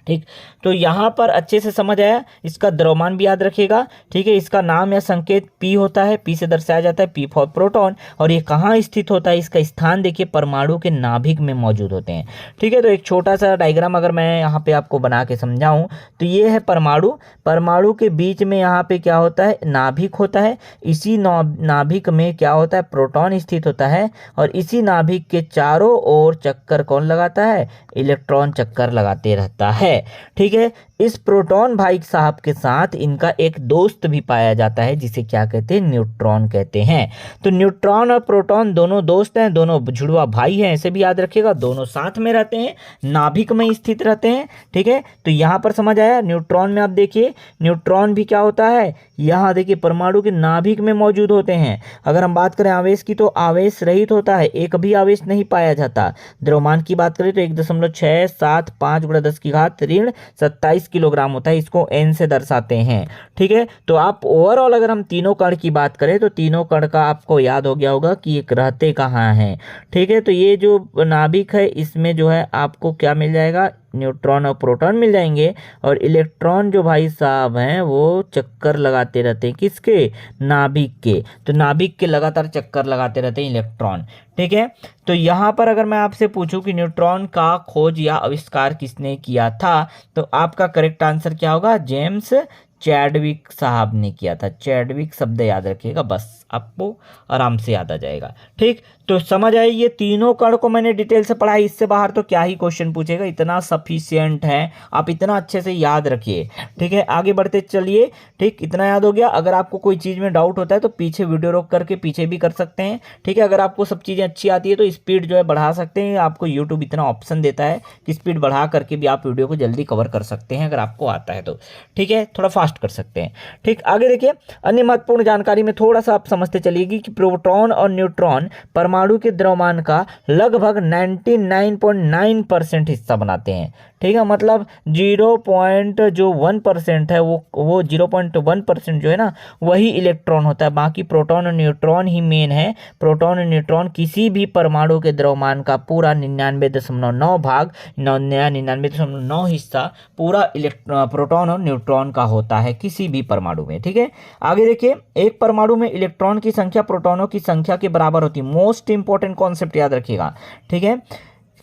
ठीक। तो यहाँ पर अच्छे से समझ आया, इसका द्रव्यमान भी याद रखिएगा। ठीक है, इसका नाम या संकेत पी होता है, पी से दर्शाया जाता है, पी फॉर प्रोटॉन। और ये कहाँ स्थित होता है, इसका स्थान देखिए परमाणु के नाभिक में मौजूद होते हैं। ठीक है, तो एक छोटा सा डायग्राम अगर मैं यहाँ पे आपको बना के समझाऊं तो ये है परमाणु। परमाणु के बीच में यहाँ पे क्या होता है, नाभिक होता है। इसी नाभिक में क्या होता है, प्रोटॉन स्थित होता है। और इसी नाभिक के चारों ओर चक्कर कौन लगाता है, इलेक्ट्रॉन चक्कर लगाते रहता है। ठीक है, इस प्रोटॉन भाई साहब के साथ इनका एक दोस्त भी पाया जाता है, जिसे क्या कहते हैं, न्यूट्रॉन कहते हैं। तो न्यूट्रॉन और प्रोटॉन दोनों दोस्त हैं, दोनों जुड़वा भाई हैं, ऐसे भी याद रखिएगा। दोनों साथ में रहते हैं, नाभिक में स्थित रहते हैं। ठीक है, तो यहां पर समझ आया। न्यूट्रॉन में आप देखिए, न्यूट्रॉन भी क्या होता है, यहां देखिए परमाणु के नाभिक में मौजूद होते हैं। अगर हम बात करें आवेश की, तो आवेश रहित होता है, एक भी आवेश नहीं पाया जाता। द्रव्यमान की बात करें तो 1.675 × 10⁻27 किलोग्राम होता है, इसको n से दर्शाते हैं। ठीक है, तो आप ओवरऑल अगर हम तीनों कण की बात करें तो तीनों कण का आपको याद हो गया होगा कि ये रहते कहाँ हैं। ठीक है, तो ये जो नाभिक है इसमें जो है आपको क्या मिल जाएगा, न्यूट्रॉन और प्रोटॉन मिल जाएंगे। और इलेक्ट्रॉन जो भाई साहब हैं वो चक्कर लगाते रहते हैं, किसके, नाभिक के। तो नाभिक के लगातार चक्कर लगाते रहते हैं इलेक्ट्रॉन। ठीक है, तो यहाँ पर अगर मैं आपसे पूछूं कि न्यूट्रॉन का खोज या आविष्कार किसने किया था, तो आपका करेक्ट आंसर क्या होगा, जेम्स चैडविक साहब ने किया था। चैडविक शब्द याद रखिएगा, बस आपको आराम से याद आ जाएगा। ठीक, तो समझ आए, ये तीनों कण को मैंने डिटेल से पढ़ा है, इससे बाहर तो क्या ही क्वेश्चन पूछेगा, इतना सफिशियंट है, आप इतना अच्छे से याद रखिए। ठीक है, आगे बढ़ते चलिए। ठीक, इतना याद हो गया। अगर आपको कोई चीज़ में डाउट होता है तो पीछे वीडियो रोक करके पीछे भी कर सकते हैं। ठीक है, अगर आपको सब चीज़ें अच्छी आती है तो स्पीड जो है बढ़ा सकते हैं, आपको यूट्यूब इतना ऑप्शन देता है कि स्पीड बढ़ा करके भी आप वीडियो को जल्दी कवर कर सकते हैं अगर आपको आता है तो। ठीक है, थोड़ा फास्ट कर सकते हैं। ठीक, आगे देखिए, अन्य महत्वपूर्ण जानकारी में थोड़ा सा आप समझते चलिएगी कि प्रोटॉन और न्यूट्रॉन परमाणु के द्रव्यमान का लगभग 99.9% हिस्सा बनाते हैं। ठीक है, मतलब 0.1% है, वो 0.1% जो है ना वही इलेक्ट्रॉन होता है, बाकी प्रोटॉन और न्यूट्रॉन ही मेन है। प्रोटॉन और न्यूट्रॉन किसी भी परमाणु के द्रव्यमान का पूरा 99.9 भाग, 99.9 हिस्सा पूरा प्रोटॉन और न्यूट्रॉन का होता है किसी भी परमाणु में। ठीक है, आगे देखिए, एक परमाणु में इलेक्ट्रॉन की संख्या प्रोटॉनों की संख्या के बराबर होती है। मोस्ट इंपॉर्टेंट कॉन्सेप्ट याद रखिएगा। ठीक है,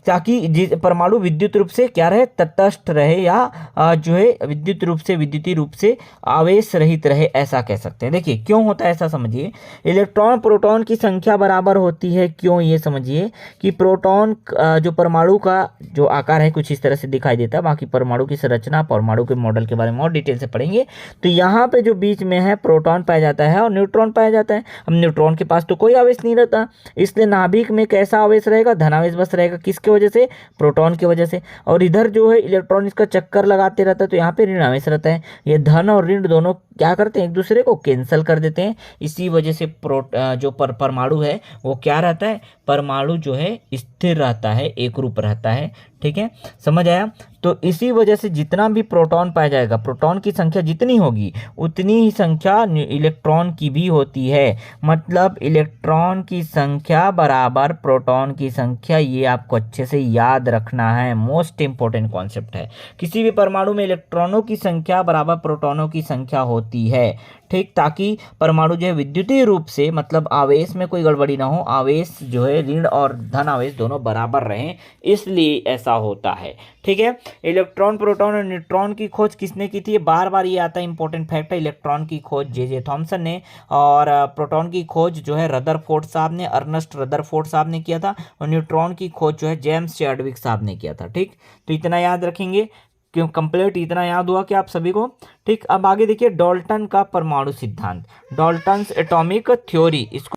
ताकि परमाणु विद्युत रूप से क्या रहे, तटस्थ रहे, या जो है विद्युत रूप से, विद्युतीय रूप से आवेश रहित रहे, ऐसा कह सकते हैं। देखिए क्यों होता है ऐसा समझिए, इलेक्ट्रॉन प्रोटॉन की संख्या बराबर होती है, क्यों, ये समझिए कि प्रोटॉन जो परमाणु का जो आकार है कुछ इस तरह से दिखाई देता है। बाकी परमाणु की संरचना, परमाणु के मॉडल के बारे में और डिटेल से पढ़ेंगे। तो यहाँ पे जो बीच में है प्रोटॉन पाया जाता है और न्यूट्रॉन पाया जाता है। अब न्यूट्रॉन के पास तो कोई आवेश नहीं रहता, इसलिए नाभिक में कैसा आवेश रहेगा, धनावेश बस रहेगा। किसके वजह से, प्रोटॉन की वजह से। और इधर जो है इलेक्ट्रॉन इसका चक्कर लगाते रहता है, तो यहाँ पे ऋण आवेश रहता है। ये धन और ऋण दोनों क्या करते हैं, एक दूसरे को कैंसिल कर देते हैं। इसी वजह से जो परमाणु है वो क्या रहता है, परमाणु जो है स्थिर रहता है, एक रूप रहता है। ठीक है, समझ आया। तो इसी वजह से जितना भी प्रोटॉन पाया जाएगा, प्रोटॉन की संख्या जितनी होगी उतनी ही संख्या इलेक्ट्रॉन की भी होती है। मतलब इलेक्ट्रॉन की संख्या बराबर प्रोटॉन की संख्या, ये आपको अच्छे से याद रखना है, मोस्ट इंपॉर्टेंट कॉन्सेप्ट है। किसी भी परमाणु में इलेक्ट्रॉनों की संख्या बराबर प्रोटॉनों की संख्या होती है। ठीक, ताकि परमाणु जो है विद्युतीय रूप से, मतलब आवेश में कोई गड़बड़ी ना हो, आवेश जो है ऋण और धन आवेश दोनों बराबर रहें, इसलिए ऐसा होता है। ठीक है, इलेक्ट्रॉन, प्रोटॉन और न्यूट्रॉन की खोज किसने की थी, बार बार ये आता है, इंपॉर्टेंट फैक्ट है। इलेक्ट्रॉन की खोज जे थॉमसन ने, और प्रोटॉन की खोज जो है रदरफोर्ड साहब ने, अर्नेस्ट रदरफोर्ड साहब ने किया था। और न्यूट्रॉन की खोज जो है जेम्स चैडविक साहब ने किया था। ठीक, तो इतना याद रखेंगे, क्यों कंप्लीट इतना याद हुआ कि आप सभी को। ठीक, अब आगे देखिए, डाल्टन का परमाणु सिद्धांत, डाल्टन्स एटॉमिक थ्योरी। इसको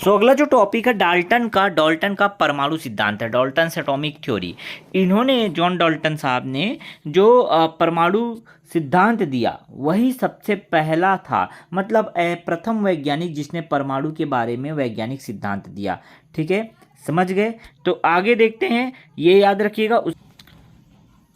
अगला जो टॉपिक है डाल्टन का परमाणु सिद्धांत है, डाल्टन्स एटॉमिक थ्योरी। इन्होंने, जॉन डाल्टन साहब ने जो परमाणु सिद्धांत दिया वही सबसे पहला था, मतलब प्रथम वैज्ञानिक जिसने परमाणु के बारे में वैज्ञानिक सिद्धांत दिया। ठीक है, समझ गए। तो आगे देखते हैं, ये याद रखिएगा।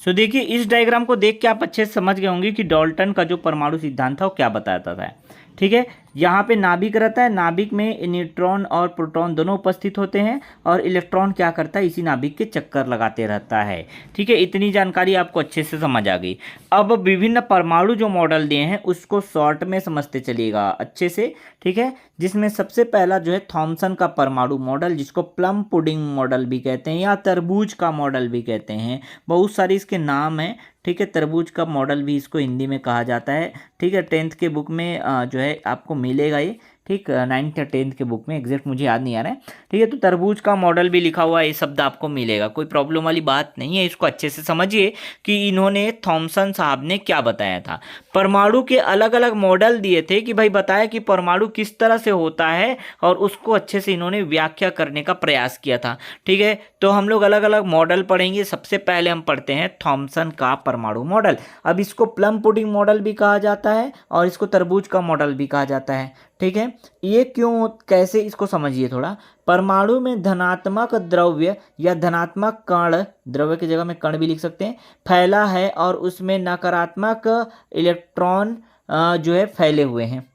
सो देखिए, इस डायग्राम को देख के आप अच्छे से समझ गए होंगे कि डाल्टन का जो परमाणु सिद्धांत था वो क्या बताता था। ठीक है। यहाँ पे नाभिक रहता है, नाभिक में न्यूट्रॉन और प्रोटॉन दोनों उपस्थित होते हैं और इलेक्ट्रॉन क्या करता है, इसी नाभिक के चक्कर लगाते रहता है। ठीक है, इतनी जानकारी आपको अच्छे से समझ आ गई। अब विभिन्न परमाणु जो मॉडल दिए हैं उसको शॉर्ट में समझते चलिएगा अच्छे से। ठीक है, जिसमें सबसे पहला जो है थॉमसन का परमाणु मॉडल, जिसको प्लम पुडिंग मॉडल भी कहते हैं या तरबूज का मॉडल भी कहते हैं, बहुत सारे इसके नाम हैं। ठीक है, तरबूज का मॉडल भी इसको हिंदी में कहा जाता है। ठीक है, 10th के बुक में जो है आपको मिलेगा ये। ठीक, 9th या 10th के बुक में, एग्जैक्ट मुझे याद नहीं आ रहा है। ठीक है, तो तरबूज का मॉडल भी लिखा हुआ है, ये शब्द आपको मिलेगा, कोई प्रॉब्लम वाली बात नहीं है। इसको अच्छे से समझिए कि इन्होंने थॉमसन साहब ने क्या बताया था। परमाणु के अलग अलग मॉडल दिए थे कि भाई बताया कि परमाणु किस तरह से होता है, और उसको अच्छे से इन्होंने व्याख्या करने का प्रयास किया था। ठीक है, तो हम लोग अलग अलग मॉडल पढ़ेंगे। सबसे पहले हम पढ़ते हैं थॉमसन का परमाणु मॉडल। अब इसको प्लम पुडिंग मॉडल भी कहा जाता है और इसको तरबूज का मॉडल भी कहा जाता है। ठीक है, ये क्यों, कैसे, इसको समझिए थोड़ा। परमाणु में धनात्मक द्रव्य या धनात्मक कण, द्रव्य की जगह में कण भी लिख सकते हैं, फैला है और उसमें नकारात्मक इलेक्ट्रॉन जो है फैले हुए हैं।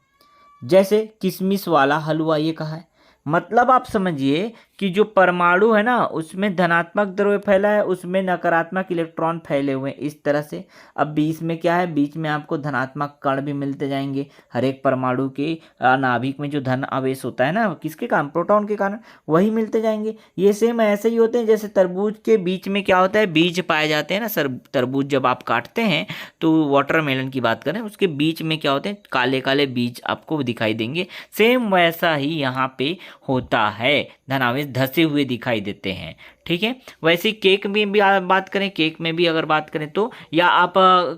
जैसे किशमिश वाला हलवा, ये कहा है। मतलब आप समझिए कि जो परमाणु है ना उसमें धनात्मक द्रव्य फैला है, उसमें नकारात्मक इलेक्ट्रॉन फैले हुए हैं, इस तरह से। अब बीच में क्या है, बीच में आपको धनात्मक कण भी मिलते जाएंगे। हर एक परमाणु के नाभिक में जो धन आवेश होता है ना, किसके कारण, प्रोटॉन के कारण, वही मिलते जाएंगे। ये सेम ऐसे ही होते हैं जैसे तरबूज के बीच में क्या होता है, बीज पाए जाते हैं ना सर। तरबूज जब आप काटते हैं तो वाटरमेलन की बात करें, उसके बीच में क्या होते हैं, काले काले बीज आपको दिखाई देंगे। सेम वैसा ही यहाँ पे होता है, धनावेश धसे हुए दिखाई देते हैं। ठीक है, वैसे केक में भी बात करें, केक में भी अगर बात करें तो, या आप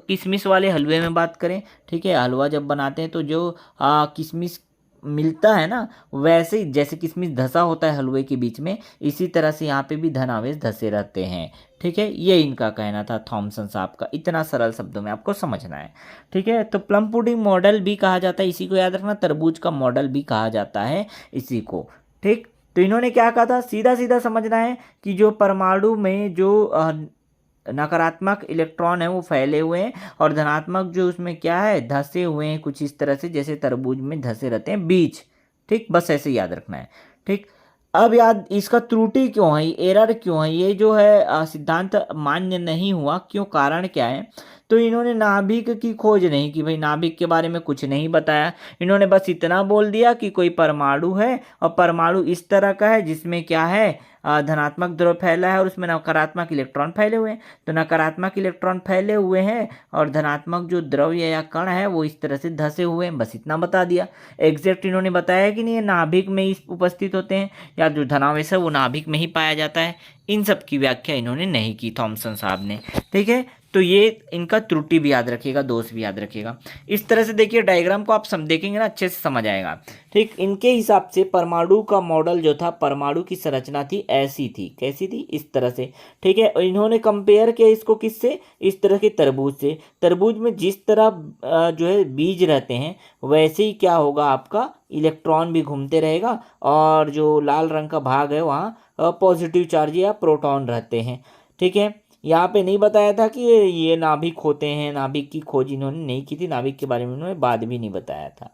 किशमिश वाले हलवे में बात करें। ठीक है, हलवा जब बनाते हैं तो जो किशमिश मिलता है ना, वैसे ही जैसे किशमिश धसा होता है हलवे के बीच में, इसी तरह से यहाँ पे भी धनावेश धसे रहते हैं। ठीक है, ये इनका कहना था थॉमसन साहब का, इतना सरल शब्दों में आपको समझना है। ठीक है, तो प्लम पुडिंग मॉडल भी कहा जाता है, इसी को याद रखना। तरबूज का मॉडल भी कहा जाता है इसी को। ठीक, तो इन्होंने क्या कहा था, सीधा सीधा समझना है कि जो परमाणु में जो नकारात्मक इलेक्ट्रॉन है वो फैले हुए हैं और धनात्मक जो उसमें क्या है, धसे हुए हैं, कुछ इस तरह से जैसे तरबूज में धसे रहते हैं बीज। ठीक, बस ऐसे याद रखना है। ठीक, अब याद, इसका त्रुटि क्यों है, एरर क्यों है, ये जो है सिद्धांत मान्य नहीं हुआ, क्यों, कारण क्या है। तो इन्होंने नाभिक की खोज नहीं की, भाई नाभिक के बारे में कुछ नहीं बताया। इन्होंने बस इतना बोल दिया कि कोई परमाणु है और परमाणु इस तरह का है जिसमें क्या है, धनात्मक द्रव्य फैला है और उसमें नकारात्मक इलेक्ट्रॉन फैले हुए हैं। तो नकारात्मक इलेक्ट्रॉन फैले हुए हैं और धनात्मक जो द्रव्य या कण है वो इस तरह से धसे हुए हैं, बस इतना बता दिया। एग्जैक्ट इन्होंने बताया कि नहीं, ये नाभिक में ही उपस्थित होते हैं या जो धनावेश है वो नाभिक में ही पाया जाता है। इन सब की व्याख्या इन्होंने नहीं की थॉमसन साहब ने। ठीक है, तो ये इनका त्रुटि भी याद रखिएगा, दोष भी याद रखिएगा। इस तरह से देखिए डायग्राम को आप देखेंगे ना, अच्छे से समझ आएगा। ठीक, इनके हिसाब से परमाणु का मॉडल जो था, परमाणु की संरचना थी ऐसी थी, कैसी थी, इस तरह से। ठीक है, और इन्होंने कंपेयर किया इसको किससे, इस तरह के तरबूज से। तरबूज में जिस तरह जो है बीज रहते हैं वैसे ही क्या होगा, आपका इलेक्ट्रॉन भी घूमते रहेगा और जो लाल रंग का भाग है वहाँ पॉजिटिव चार्ज या प्रोटॉन रहते हैं। ठीक है, यहाँ पे नहीं बताया था कि ये नाभिक होते हैं, नाभिक की खोज इन्होंने नहीं की थी, नाभिक के बारे में उन्होंने बाद भी नहीं बताया था।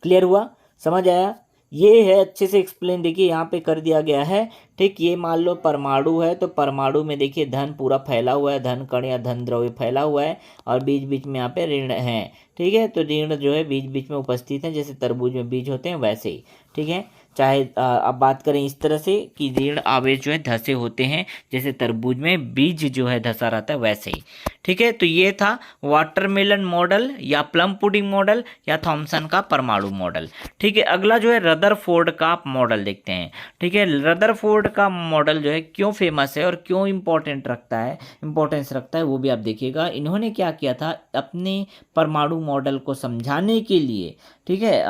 क्लियर हुआ, समझ आया। ये है, अच्छे से एक्सप्लेन देखिए यहाँ पे कर दिया गया है। ठीक, ये मान लो परमाणु है तो परमाणु में देखिए धन पूरा फैला हुआ है, धन कण या धन द्रव्य फैला हुआ है और बीच बीच में यहाँ पे ऋण है। ठीक है, तो ऋण जो है बीच बीच में उपस्थित है, जैसे तरबूज में बीज होते हैं वैसे ही। ठीक है, चाहे अब बात करें इस तरह से कि ऋण आवेश जो है धसे होते हैं, जैसे तरबूज में बीज जो है धसा रहता है वैसे ही। ठीक है, तो ये था वाटरमेलन मॉडल या प्लम पुडिंग मॉडल या थॉमसन का परमाणु मॉडल। ठीक है, अगला जो है रदरफोर्ड का मॉडल देखते हैं। ठीक है, रदरफोर्ड का मॉडल जो है क्यों फेमस है और क्यों इंपॉर्टेंट रखता है, इंपॉर्टेंस रखता है, वो भी आप देखिएगा। इन्होंने क्या किया था, अपने परमाणु मॉडल को समझाने के लिए, ठीक है,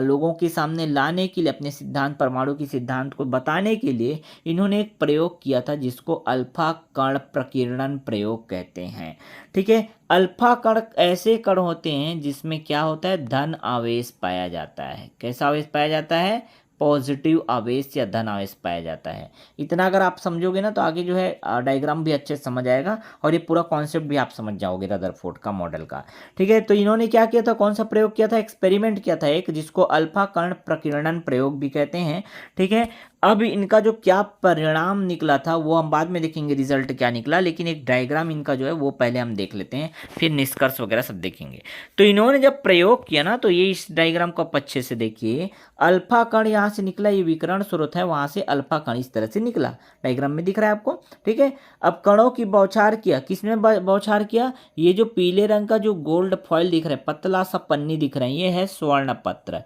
लोगों के सामने लाने के लिए, अपने सिद्धांत, परमाणु की सिद्धांत को बताने के लिए इन्होंने एक प्रयोग किया था जिसको अल्फा कण प्रकीर्णन प्रयोग कहते हैं। ठीक है, अल्फा कण ऐसे कण होते हैं जिसमें क्या होता है, धन आवेश पाया जाता है। कैसा आवेश पाया जाता है, पॉजिटिव आवेश या धन आवेश पाया जाता है। इतना अगर आप समझोगे ना तो आगे जो है डायग्राम भी अच्छे से समझ आएगा और ये पूरा कॉन्सेप्ट भी आप समझ जाओगे रदरफोर्ड का मॉडल का। ठीक है, तो इन्होंने क्या किया था, कौन सा प्रयोग किया था, एक्सपेरिमेंट किया था एक, जिसको अल्फा कण प्रकीर्णन प्रयोग भी कहते हैं। ठीक है, अब इनका जो क्या परिणाम निकला था वो हम बाद में देखेंगे रिजल्ट क्या निकला, लेकिन एक डायग्राम इनका जो है वो पहले हम देख लेते हैं, फिर निष्कर्ष वगैरह सब देखेंगे। तो इन्होंने जब प्रयोग किया ना तो ये इस डायग्राम को आप अच्छे से देखिए, अल्फा कण यहाँ से निकला, ये विकिरण स्रोत है, वहां से अल्फा कण इस तरह से निकला, डायग्राम में दिख रहा है आपको। ठीक है, अब कणों की बौछार किया, किसने बौछार किया, ये जो पीले रंग का जो गोल्ड फॉइल दिख रहा है, पतला सा पन्नी दिख रहा है, ये है स्वर्ण पत्र,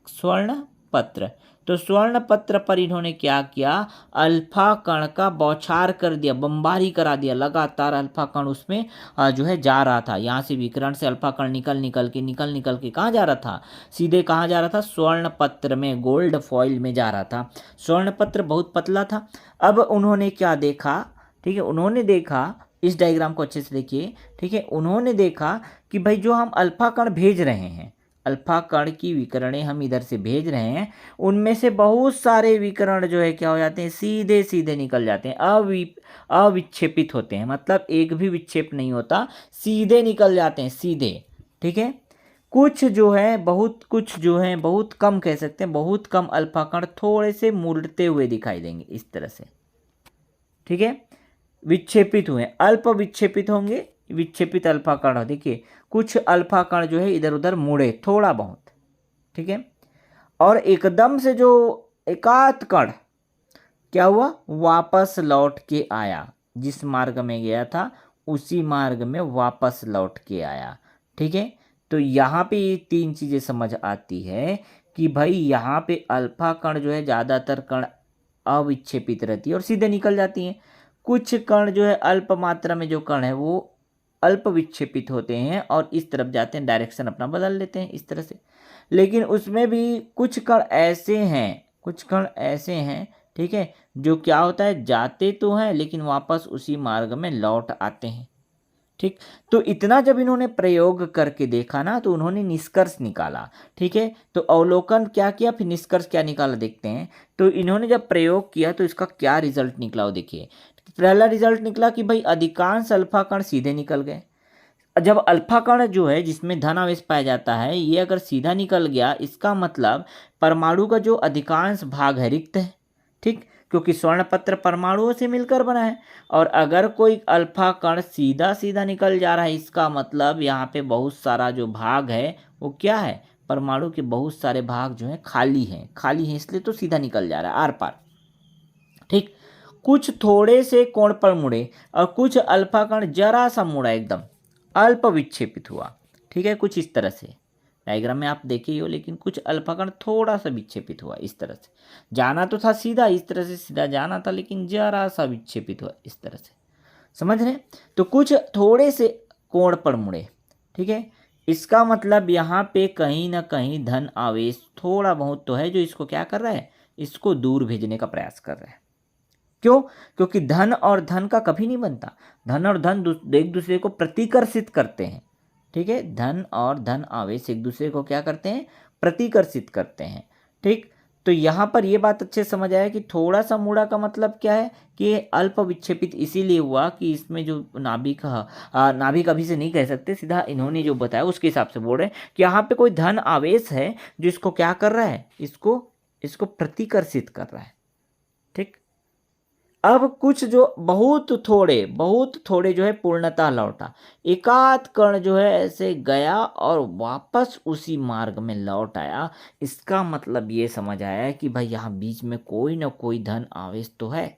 स्वर्ण पत्र। तो स्वर्ण पत्र पर इन्होंने क्या किया, अल्फा कण का बौछार कर दिया, बमबारी करा दिया, लगातार अल्फा कण उसमें जो है जा रहा था, यहाँ से विकिरण से अल्फा कण निकल निकल के कहाँ जा रहा था, सीधे कहाँ जा रहा था, स्वर्ण पत्र में, गोल्ड फॉइल में जा रहा था। स्वर्ण पत्र बहुत पतला था। अब उन्होंने क्या देखा, ठीक है, उन्होंने देखा, इस डायग्राम को अच्छे से देखिए। ठीक है, उन्होंने देखा कि भाई जो हम अल्फा कण भेज रहे हैं, अल्फा कण की विकिरणें हम इधर से भेज रहे हैं, उनमें से बहुत सारे विकिरण जो है क्या हो जाते हैं, सीधे सीधे निकल जाते हैं, अविक्षेपित होते हैं, मतलब एक भी विक्षेप नहीं होता, सीधे निकल जाते हैं, सीधे। ठीक है, कुछ जो है बहुत, कुछ जो है बहुत कम, कह सकते हैं बहुत कम अल्फा कण थोड़े से मुड़ते हुए दिखाई देंगे इस तरह से। ठीक है, विक्षेपित हुए, अल्प विक्षेपित होंगे, विक्षेपित अल्फा कण, देखिए कुछ अल्फा कण जो है इधर उधर मुड़े थोड़ा बहुत। ठीक है, और एकदम से जो एकाध कण क्या हुआ, वापस लौट के आया, जिस मार्ग में गया था उसी मार्ग में वापस लौट के आया। ठीक है, तो यहाँ पे ये तीन चीजें समझ आती है कि भाई यहाँ पे अल्फा कण जो है, ज्यादातर कण अविक्षेपित रहती है और सीधे निकल जाती हैं। कुछ कण जो है अल्प मात्रा में जो कण है वो अल्प विक्षेपित होते हैं और इस तरफ जाते हैं, डायरेक्शन अपना बदल लेते हैं इस तरह से। लेकिन उसमें भी कुछ कण ऐसे हैं, कुछ कण ऐसे हैं, ठीक है, जो क्या होता है, जाते तो हैं लेकिन वापस उसी मार्ग में लौट आते हैं। ठीक, तो इतना जब इन्होंने प्रयोग करके देखा ना तो उन्होंने निष्कर्ष निकाला। ठीक है, तो अवलोकन क्या किया, फिर निष्कर्ष क्या निकाला देखते हैं। तो इन्होंने जब प्रयोग किया तो इसका क्या रिजल्ट निकला वो देखिए। पहला रिजल्ट निकला कि भाई अधिकांश अल्फा कण सीधे निकल गए। जब अल्फा कण जो है जिसमें धन आवेश पाया जाता है, ये अगर सीधा निकल गया, इसका मतलब परमाणु का जो अधिकांश भाग है रिक्त है। ठीक, क्योंकि स्वर्ण पत्र परमाणुओं से मिलकर बना है, और अगर कोई अल्फा कण सीधा सीधा निकल जा रहा है, इसका मतलब यहाँ पे बहुत सारा जो भाग है वो क्या है, परमाणु के बहुत सारे भाग जो है खाली हैं, खाली हैं, इसलिए तो सीधा निकल जा रहा है आर पार। ठीक, कुछ थोड़े से कोण पर मुड़े और कुछ अल्फा कण जरा सा मुड़ा, एकदम अल्प विक्षेपित हुआ। ठीक है, कुछ इस तरह से डायग्राम में आप देखे ही हो, लेकिन कुछ अल्फा कण थोड़ा सा विक्षेपित हुआ इस तरह से, जाना तो था सीधा, इस तरह से सीधा जाना था लेकिन जरा सा विक्षेपित हुआ इस तरह से, समझ रहे। तो कुछ थोड़े से कोण पर मुड़े। ठीक है, इसका मतलब यहाँ पे कहीं ना कहीं धन आवेश थोड़ा बहुत तो है जो इसको क्या कर रहा है, इसको दूर भेजने का प्रयास कर रहा है। क्यों, क्योंकि धन और धन का कभी नहीं बनता, धन और धन एक दूसरे को प्रतिकर्षित करते हैं। ठीक है, धन और धन आवेश एक दूसरे को क्या करते हैं, प्रतिकर्षित करते हैं। ठीक, तो यहाँ पर ये बात अच्छे समझ आया कि थोड़ा सा मुड़ा का मतलब क्या है कि अल्प विक्षेपित इसीलिए हुआ कि इसमें जो नाभिक, नाभिक अभी से नहीं कह सकते, सीधा इन्होंने जो बताया उसके हिसाब से बोल रहे हैं कि यहाँ पे कोई धन आवेश है जो इसको क्या कर रहा है, इसको प्रतिकर्षित कर रहा है। ठीक, अब कुछ जो बहुत थोड़े जो है पूर्णतः लौटा, एकाध कण जो है ऐसे गया और वापस उसी मार्ग में लौट आया। इसका मतलब ये समझ आया कि भाई यहाँ बीच में कोई ना कोई धन आवेश तो है,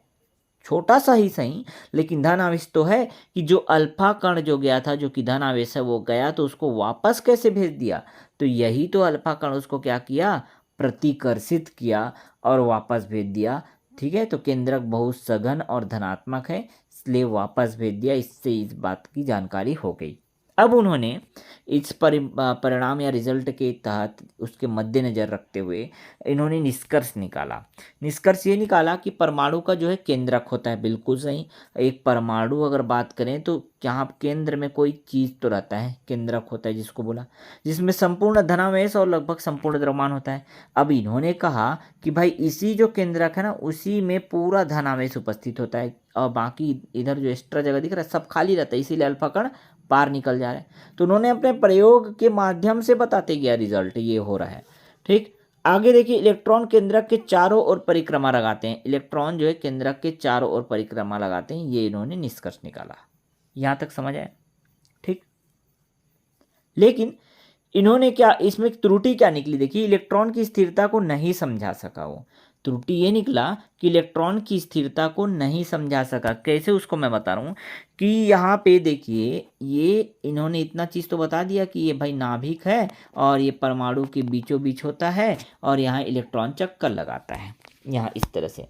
छोटा सा ही सही लेकिन धन आवेश तो है, कि जो अल्फा कण जो गया था, जो कि धन आवेश है, वो गया तो उसको वापस कैसे भेज दिया, तो यही तो अल्फा कण उसको क्या किया, प्रतिकर्षित किया और वापस भेज दिया। ठीक है, तो केंद्रक बहुत सघन और धनात्मक है, इसलिए वापस भेज दिया, इससे इस बात की जानकारी हो गई। अब उन्होंने इस परिणाम या रिजल्ट के तहत उसके मद्देनजर रखते हुए इन्होंने निष्कर्ष निकाला। निष्कर्ष ये निकाला कि परमाणु का जो है केंद्रक होता है, बिल्कुल सही। एक परमाणु अगर बात करें तो यहाँ केंद्र में कोई चीज तो रहता है, केंद्रक होता है जिसको बोला, जिसमें संपूर्ण धनावेश और लगभग संपूर्ण द्रव्यमान होता है। अब इन्होंने कहा कि भाई इसी जो केंद्रक है ना, उसी में पूरा धनावेश उपस्थित होता है और बाकी इधर जो एक्स्ट्रा जगह दिख रहा है सब खाली रहता है, इसीलिए अल्फा कण पार निकल जा रहा है। तो उन्होंने अपने प्रयोग के माध्यम से बताते गया रिजल्ट ये हो रहा है। ठीक, आगे देखिए, इलेक्ट्रॉन केंद्रक के चारों ओर परिक्रमा लगाते हैं। इलेक्ट्रॉन जो है केंद्रक के चारों ओर परिक्रमा लगाते हैं, ये इन्होंने निष्कर्ष निकाला। यहां तक समझ आया? ठीक, लेकिन इन्होंने क्या इसमें त्रुटि क्या निकली? देखिए, इलेक्ट्रॉन की स्थिरता को नहीं समझा सका वो। त्रुटि ये निकला कि इलेक्ट्रॉन की स्थिरता को नहीं समझा सका। कैसे, उसको मैं बता रहा हूँ कि यहाँ पे देखिए, ये इन्होंने इतना चीज़ तो बता दिया कि ये भाई नाभिक है और ये परमाणु के बीचों बीच होता है और यहाँ इलेक्ट्रॉन चक्कर लगाता है, यहाँ इस तरह से।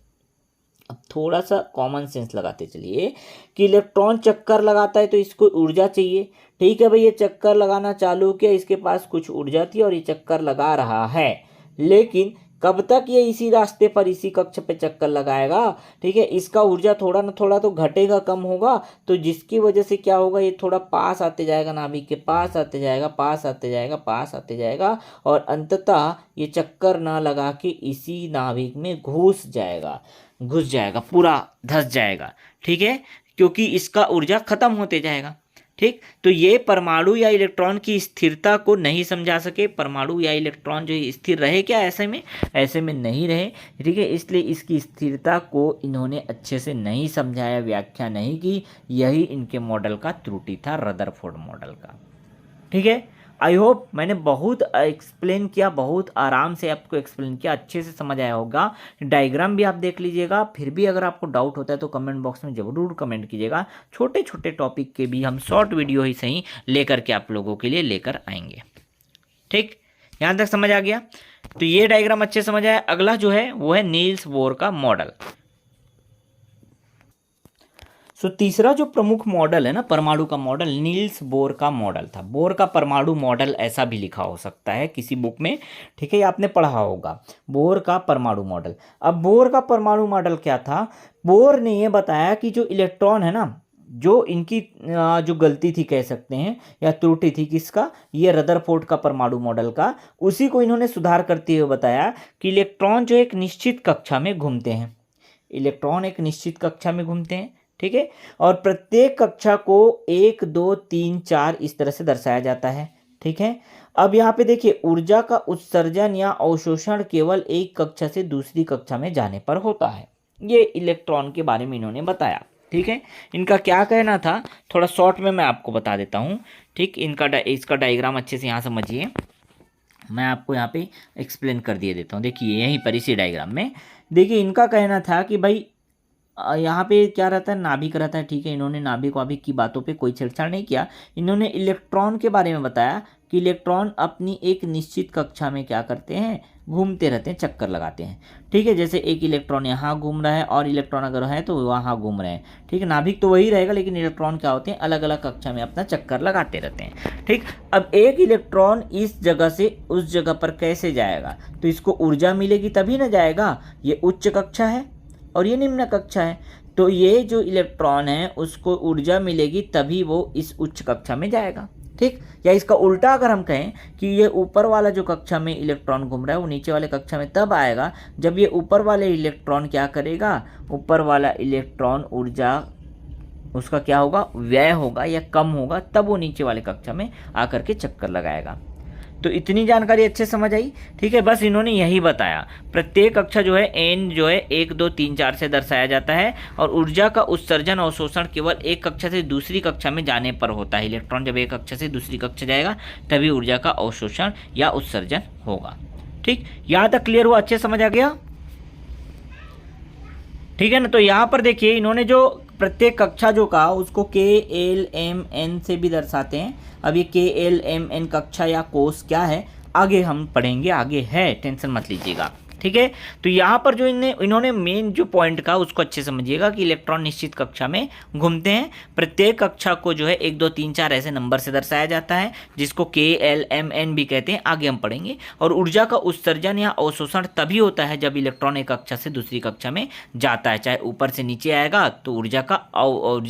अब थोड़ा सा कॉमन सेंस लगाते चलिए कि इलेक्ट्रॉन चक्कर लगाता है तो इसको ऊर्जा चाहिए। ठीक है भाई, ये चक्कर लगाना चालू किया, इसके पास कुछ ऊर्जा थी और ये चक्कर लगा रहा है, लेकिन कब तक ये इसी रास्ते पर इसी कक्ष पे चक्कर लगाएगा? ठीक है, इसका ऊर्जा थोड़ा ना थोड़ा तो घटेगा, कम होगा, तो जिसकी वजह से क्या होगा, ये थोड़ा पास आते जाएगा, नाभिक के पास आते जाएगा, पास आते जाएगा, पास आते जाएगा और अंततः ये चक्कर ना लगा के इसी नाभिक में घुस जाएगा, पूरा धंस जाएगा। ठीक है, क्योंकि इसका ऊर्जा खत्म होते जाएगा। ठीक, तो ये परमाणु या इलेक्ट्रॉन की स्थिरता को नहीं समझा सके। परमाणु या इलेक्ट्रॉन जो स्थिर रहे क्या ऐसे में नहीं रहे। ठीक है, इसलिए इसकी स्थिरता को इन्होंने अच्छे से नहीं समझाया, व्याख्या नहीं की। यही इनके मॉडल का त्रुटि था, रदरफोर्ड मॉडल का। ठीक है, आई होप मैंने बहुत एक्सप्लेन किया, बहुत आराम से आपको एक्सप्लेन किया, अच्छे से समझ आया होगा। डायग्राम भी आप देख लीजिएगा। फिर भी अगर आपको डाउट होता है तो कमेंट बॉक्स में ज़रूर कमेंट कीजिएगा। छोटे छोटे टॉपिक के भी हम शॉर्ट वीडियो ही सही लेकर के आप लोगों के लिए लेकर आएंगे। ठीक, यहाँ तक समझ आ गया? तो ये डायग्राम अच्छे समझ आया। अगला जो है वो है नील्स बोर का मॉडल। सो तीसरा जो प्रमुख मॉडल है ना परमाणु का मॉडल, नील्स बोर का मॉडल था। बोर का परमाणु मॉडल ऐसा भी लिखा हो सकता है किसी बुक में। ठीक है, ये आपने पढ़ा होगा, बोर का परमाणु मॉडल। अब बोर का परमाणु मॉडल क्या था? बोर ने ये बताया कि जो इलेक्ट्रॉन है ना, जो इनकी जो गलती थी कह सकते हैं या त्रुटि थी किसका, ये रदरफोर्ड का परमाणु मॉडल का, उसी को इन्होंने सुधार करते हुए बताया कि इलेक्ट्रॉन जो एक निश्चित कक्षा में घूमते हैं। इलेक्ट्रॉन एक निश्चित कक्षा में घूमते हैं। ठीक है, और प्रत्येक कक्षा को 1 2 3 4 इस तरह से दर्शाया जाता है। ठीक है, अब यहाँ पे देखिए, ऊर्जा का उत्सर्जन या अवशोषण केवल एक कक्षा से दूसरी कक्षा में जाने पर होता है। ये इलेक्ट्रॉन के बारे में इन्होंने बताया। ठीक है, इनका क्या कहना था थोड़ा शॉर्ट में मैं आपको बता देता हूँ। ठीक, इसका डायग्राम अच्छे से यहाँ समझिए, मैं आपको यहाँ पे एक्सप्लेन कर दिए देता हूँ। देखिए यहीं पर इसी डायग्राम में देखिए, इनका कहना था कि भाई यहाँ पे क्या रहता है, नाभिक रहता है। ठीक है, इन्होंने नाभिक वाभिक की बातों पे कोई छेड़छाड़ नहीं किया। इन्होंने इलेक्ट्रॉन के बारे में बताया कि इलेक्ट्रॉन अपनी एक निश्चित कक्षा में क्या करते हैं, घूमते रहते हैं, चक्कर लगाते हैं। ठीक है, जैसे एक इलेक्ट्रॉन यहाँ घूम रहा है और इलेक्ट्रॉन अगर है तो वहाँ घूम रहे हैं। ठीक है, नाभिक तो वही रहेगा, लेकिन इलेक्ट्रॉन क्या होते हैं, अलग अलग कक्षा में अपना चक्कर लगाते रहते हैं। ठीक, अब एक इलेक्ट्रॉन इस जगह से उस जगह पर कैसे जाएगा, तो इसको ऊर्जा मिलेगी तभी ना जाएगा। ये उच्च कक्षा है और ये निम्न कक्षा है, तो ये जो इलेक्ट्रॉन है उसको ऊर्जा मिलेगी तभी वो इस उच्च कक्षा में जाएगा। ठीक, या इसका उल्टा अगर हम कहें कि ये ऊपर वाला जो कक्षा में इलेक्ट्रॉन घूम रहा है वो नीचे वाले कक्षा में तब आएगा जब ये ऊपर वाले इलेक्ट्रॉन क्या करेगा, ऊपर वाला इलेक्ट्रॉन ऊर्जा उसका क्या होगा, व्यय होगा या कम होगा, तब वो नीचे वाले कक्षा में आकर के चक्कर लगाएगा। तो इतनी जानकारी अच्छे समझ आई। ठीक है, बस इन्होंने यही बताया, प्रत्येक कक्षा जो है एन जो है 1 2 3 4 से दर्शाया जाता है और ऊर्जा का उत्सर्जन और शोषण केवल एक कक्षा से दूसरी कक्षा में जाने पर होता है। इलेक्ट्रॉन जब एक कक्षा से दूसरी कक्षा जाएगा तभी ऊर्जा का अवशोषण या उत्सर्जन होगा। ठीक, यहाँ तक क्लियर हुआ, अच्छे समझ आ गया? ठीक है ना, तो यहाँ पर देखिए इन्होंने जो प्रत्येक कक्षा जो कहा उसको KLMN से भी दर्शाते हैं। अब ये KLMN कक्षा या कोष क्या है आगे हम पढ़ेंगे, आगे है, टेंशन मत लीजिएगा। ठीक है, तो यहाँ पर जो इन्होंने मेन जो पॉइंट कहा उसको अच्छे समझिएगा कि इलेक्ट्रॉन निश्चित कक्षा में घूमते हैं। प्रत्येक कक्षा को जो है 1 2 3 4 ऐसे नंबर से दर्शाया जाता है जिसको KLMN भी कहते हैं, आगे हम पढ़ेंगे। और ऊर्जा का उत्सर्जन या अवशोषण तभी होता है जब इलेक्ट्रॉन एक कक्षा से दूसरी कक्षा में जाता है, चाहे ऊपर से नीचे आएगा तो ऊर्जा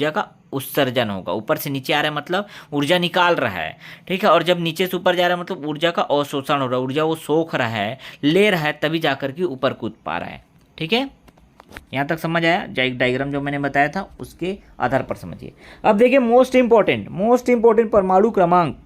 का उत्सर्जन होगा। ऊपर से नीचे आ रहा है मतलब ऊर्जा निकाल रहा है, ठीक है। और जब नीचे से ऊपर जा रहा है मतलब ऊर्जा का अवशोषण हो रहा है, ऊर्जा वो सोख रहा है, ले रहा है, तभी जाकर के ऊपर कूद पा रहा है, ठीक है। यहाँ तक समझ आया? डायग्राम जो मैंने बताया था उसके आधार पर समझिए। अब देखिए मोस्ट इंपॉर्टेंट परमाणु क्रमांक,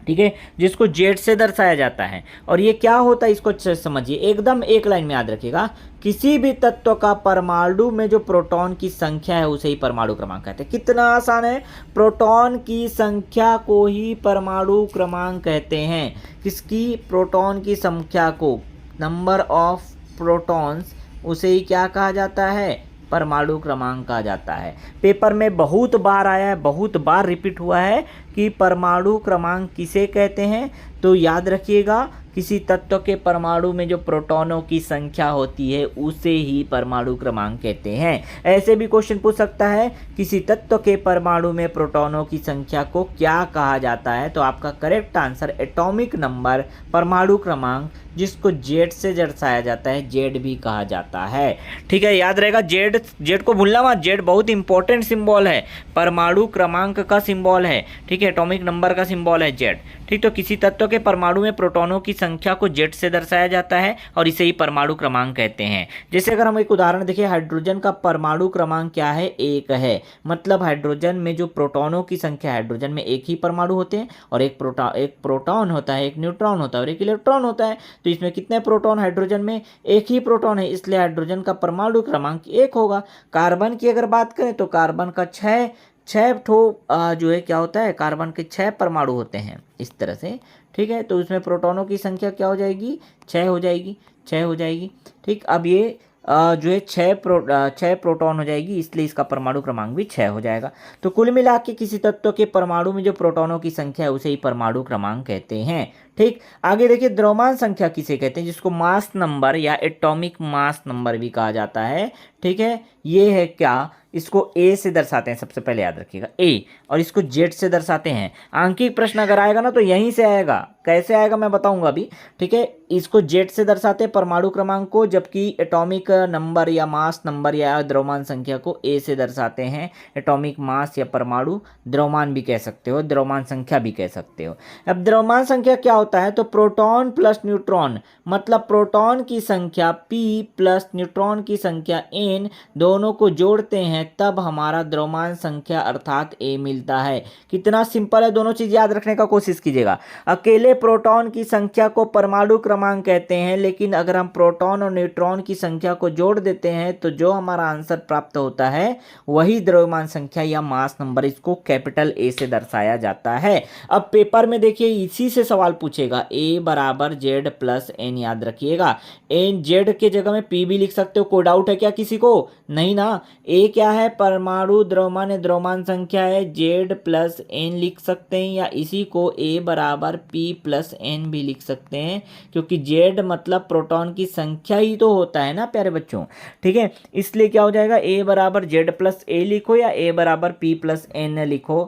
ठीक है, जिसको जेड से दर्शाया जाता है। और ये क्या होता है इसको अच्छे से समझिए, एकदम एक लाइन में याद रखिएगा। किसी भी तत्व का परमाणु में जो प्रोटॉन की संख्या है उसे ही परमाणु क्रमांक कहते हैं। कितना आसान है, प्रोटॉन की संख्या को ही परमाणु क्रमांक कहते हैं। किसकी? प्रोटॉन की संख्या को, नंबर ऑफ प्रोटॉन्स, उसे ही क्या कहा जाता है? परमाणु क्रमांक कहा जाता है। पेपर में बहुत बार आया है, बहुत बार रिपीट हुआ है कि परमाणु क्रमांक किसे कहते हैं। तो याद रखिएगा, किसी तत्व के परमाणु में जो प्रोटॉनों की संख्या होती है उसे ही परमाणु क्रमांक कहते हैं। ऐसे भी क्वेश्चन पूछ सकता है, किसी तत्व के परमाणु में प्रोटॉनों की संख्या को क्या कहा जाता है? तो आपका करेक्ट आंसर एटॉमिक नंबर, परमाणु क्रमांक, जिसको जेड से दर्शाया जाता है, जेड भी कहा जाता है, ठीक है। याद रहेगा, जेड को भूलना मत, जेड बहुत इंपॉर्टेंट सिंबल है, परमाणु क्रमांक का सिंबल है, ठीक है, एटॉमिक नंबर का सिंबल है जेड, ठीक। तो किसी तत्व के परमाणु में प्रोटॉनों की संख्या को जेड से दर्शाया जाता है और इसे ही परमाणु क्रमांक कहते हैं। जैसे अगर हम एक उदाहरण देखिए, हाइड्रोजन का परमाणु क्रमांक क्या है? 1 है। मतलब हाइड्रोजन में जो प्रोटॉनों की संख्या, हाइड्रोजन में एक ही परमाणु होते हैं और एक प्रोटॉन होता है, एक न्यूट्रॉन होता है और एक इलेक्ट्रॉन होता है। तो इसमें कितने प्रोटॉन? हाइड्रोजन में एक ही प्रोटॉन है, इसलिए हाइड्रोजन का परमाणु क्रमांक 1 होगा। कार्बन की अगर बात करें तो कार्बन का 6 ठो जो है क्या होता है, कार्बन के 6 परमाणु होते हैं, इस तरह से, ठीक है। तो उसमें प्रोटॉनों की संख्या क्या हो जाएगी? 6 हो जाएगी, ठीक। अब ये जो है 6 प्रोटॉन हो जाएगी, इसलिए इसका परमाणु क्रमांक भी 6 हो जाएगा। तो कुल मिला के किसी तत्व के परमाणु में जो प्रोटॉनों की संख्या है उसे ही परमाणु क्रमांक कहते हैं, ठीक। आगे देखिए, द्रव्यमान संख्या किसे कहते हैं? जिसको मास नंबर या एटॉमिक मास नंबर भी कहा जाता है, ठीक है। ये है क्या? इसको ए से दर्शाते हैं, सबसे पहले याद रखिएगा ए, और इसको जेड से दर्शाते हैं। आंकिक प्रश्न अगर आएगा ना तो यहीं से आएगा, कैसे आएगा मैं बताऊंगा अभी, ठीक है। इसको जेड से दर्शाते हैं परमाणु क्रमांक को, जबकि एटॉमिक नंबर या मास नंबर या द्रव्यमान संख्या को ए से दर्शाते हैं। एटॉमिक मास या परमाणु द्रव्यमान भी कह सकते हो, द्रव्यमान संख्या भी कह सकते हो। अब द्रव्यमान संख्या क्या होता है? तो प्रोटॉन प्लस न्यूट्रॉन, मतलब प्रोटॉन की संख्या p प्लस न्यूट्रॉन की संख्या n, दोनों को जोड़ते हैं तब हमारा द्रव्यमान संख्या अर्थात A मिलता है। कितना सिंपल है, दोनों चीज याद रखने का कोशिश कीजिएगा। अकेले प्रोटॉन की संख्या को परमाणु क्रमांक कहते हैं, लेकिन अगर हम प्रोटॉन और न्यूट्रॉन की संख्या को जोड़ देते हैं तो जो हमारा आंसर प्राप्त होता है वही द्रव्यमान संख्या या मास नंबर, इसको कैपिटल A से दर्शाया जाता है। अब पेपर में देखिए इसी से सवाल पूछेगा, A बराबर जेड प्लस एन, याद रखिएगा। एन जेड के जगह में P भी लिख सकते हो, कोई डाउट है क्या किसी को? नहीं ना। A क्या है? परमाणु द्रव्यमान, द्रव्यमान संख्या है, जेड प्लस एन लिख सकते हैं, या इसी को A बराबर P प्लस एन भी लिख सकते हैं, क्योंकि जेड मतलब प्रोटॉन की संख्या ही तो होता है ना प्यारे बच्चों, ठीक है। इसलिए क्या हो जाएगा, A बराबर जेड प्लस ए लिखो या A बराबर P प्लस एन लिखो,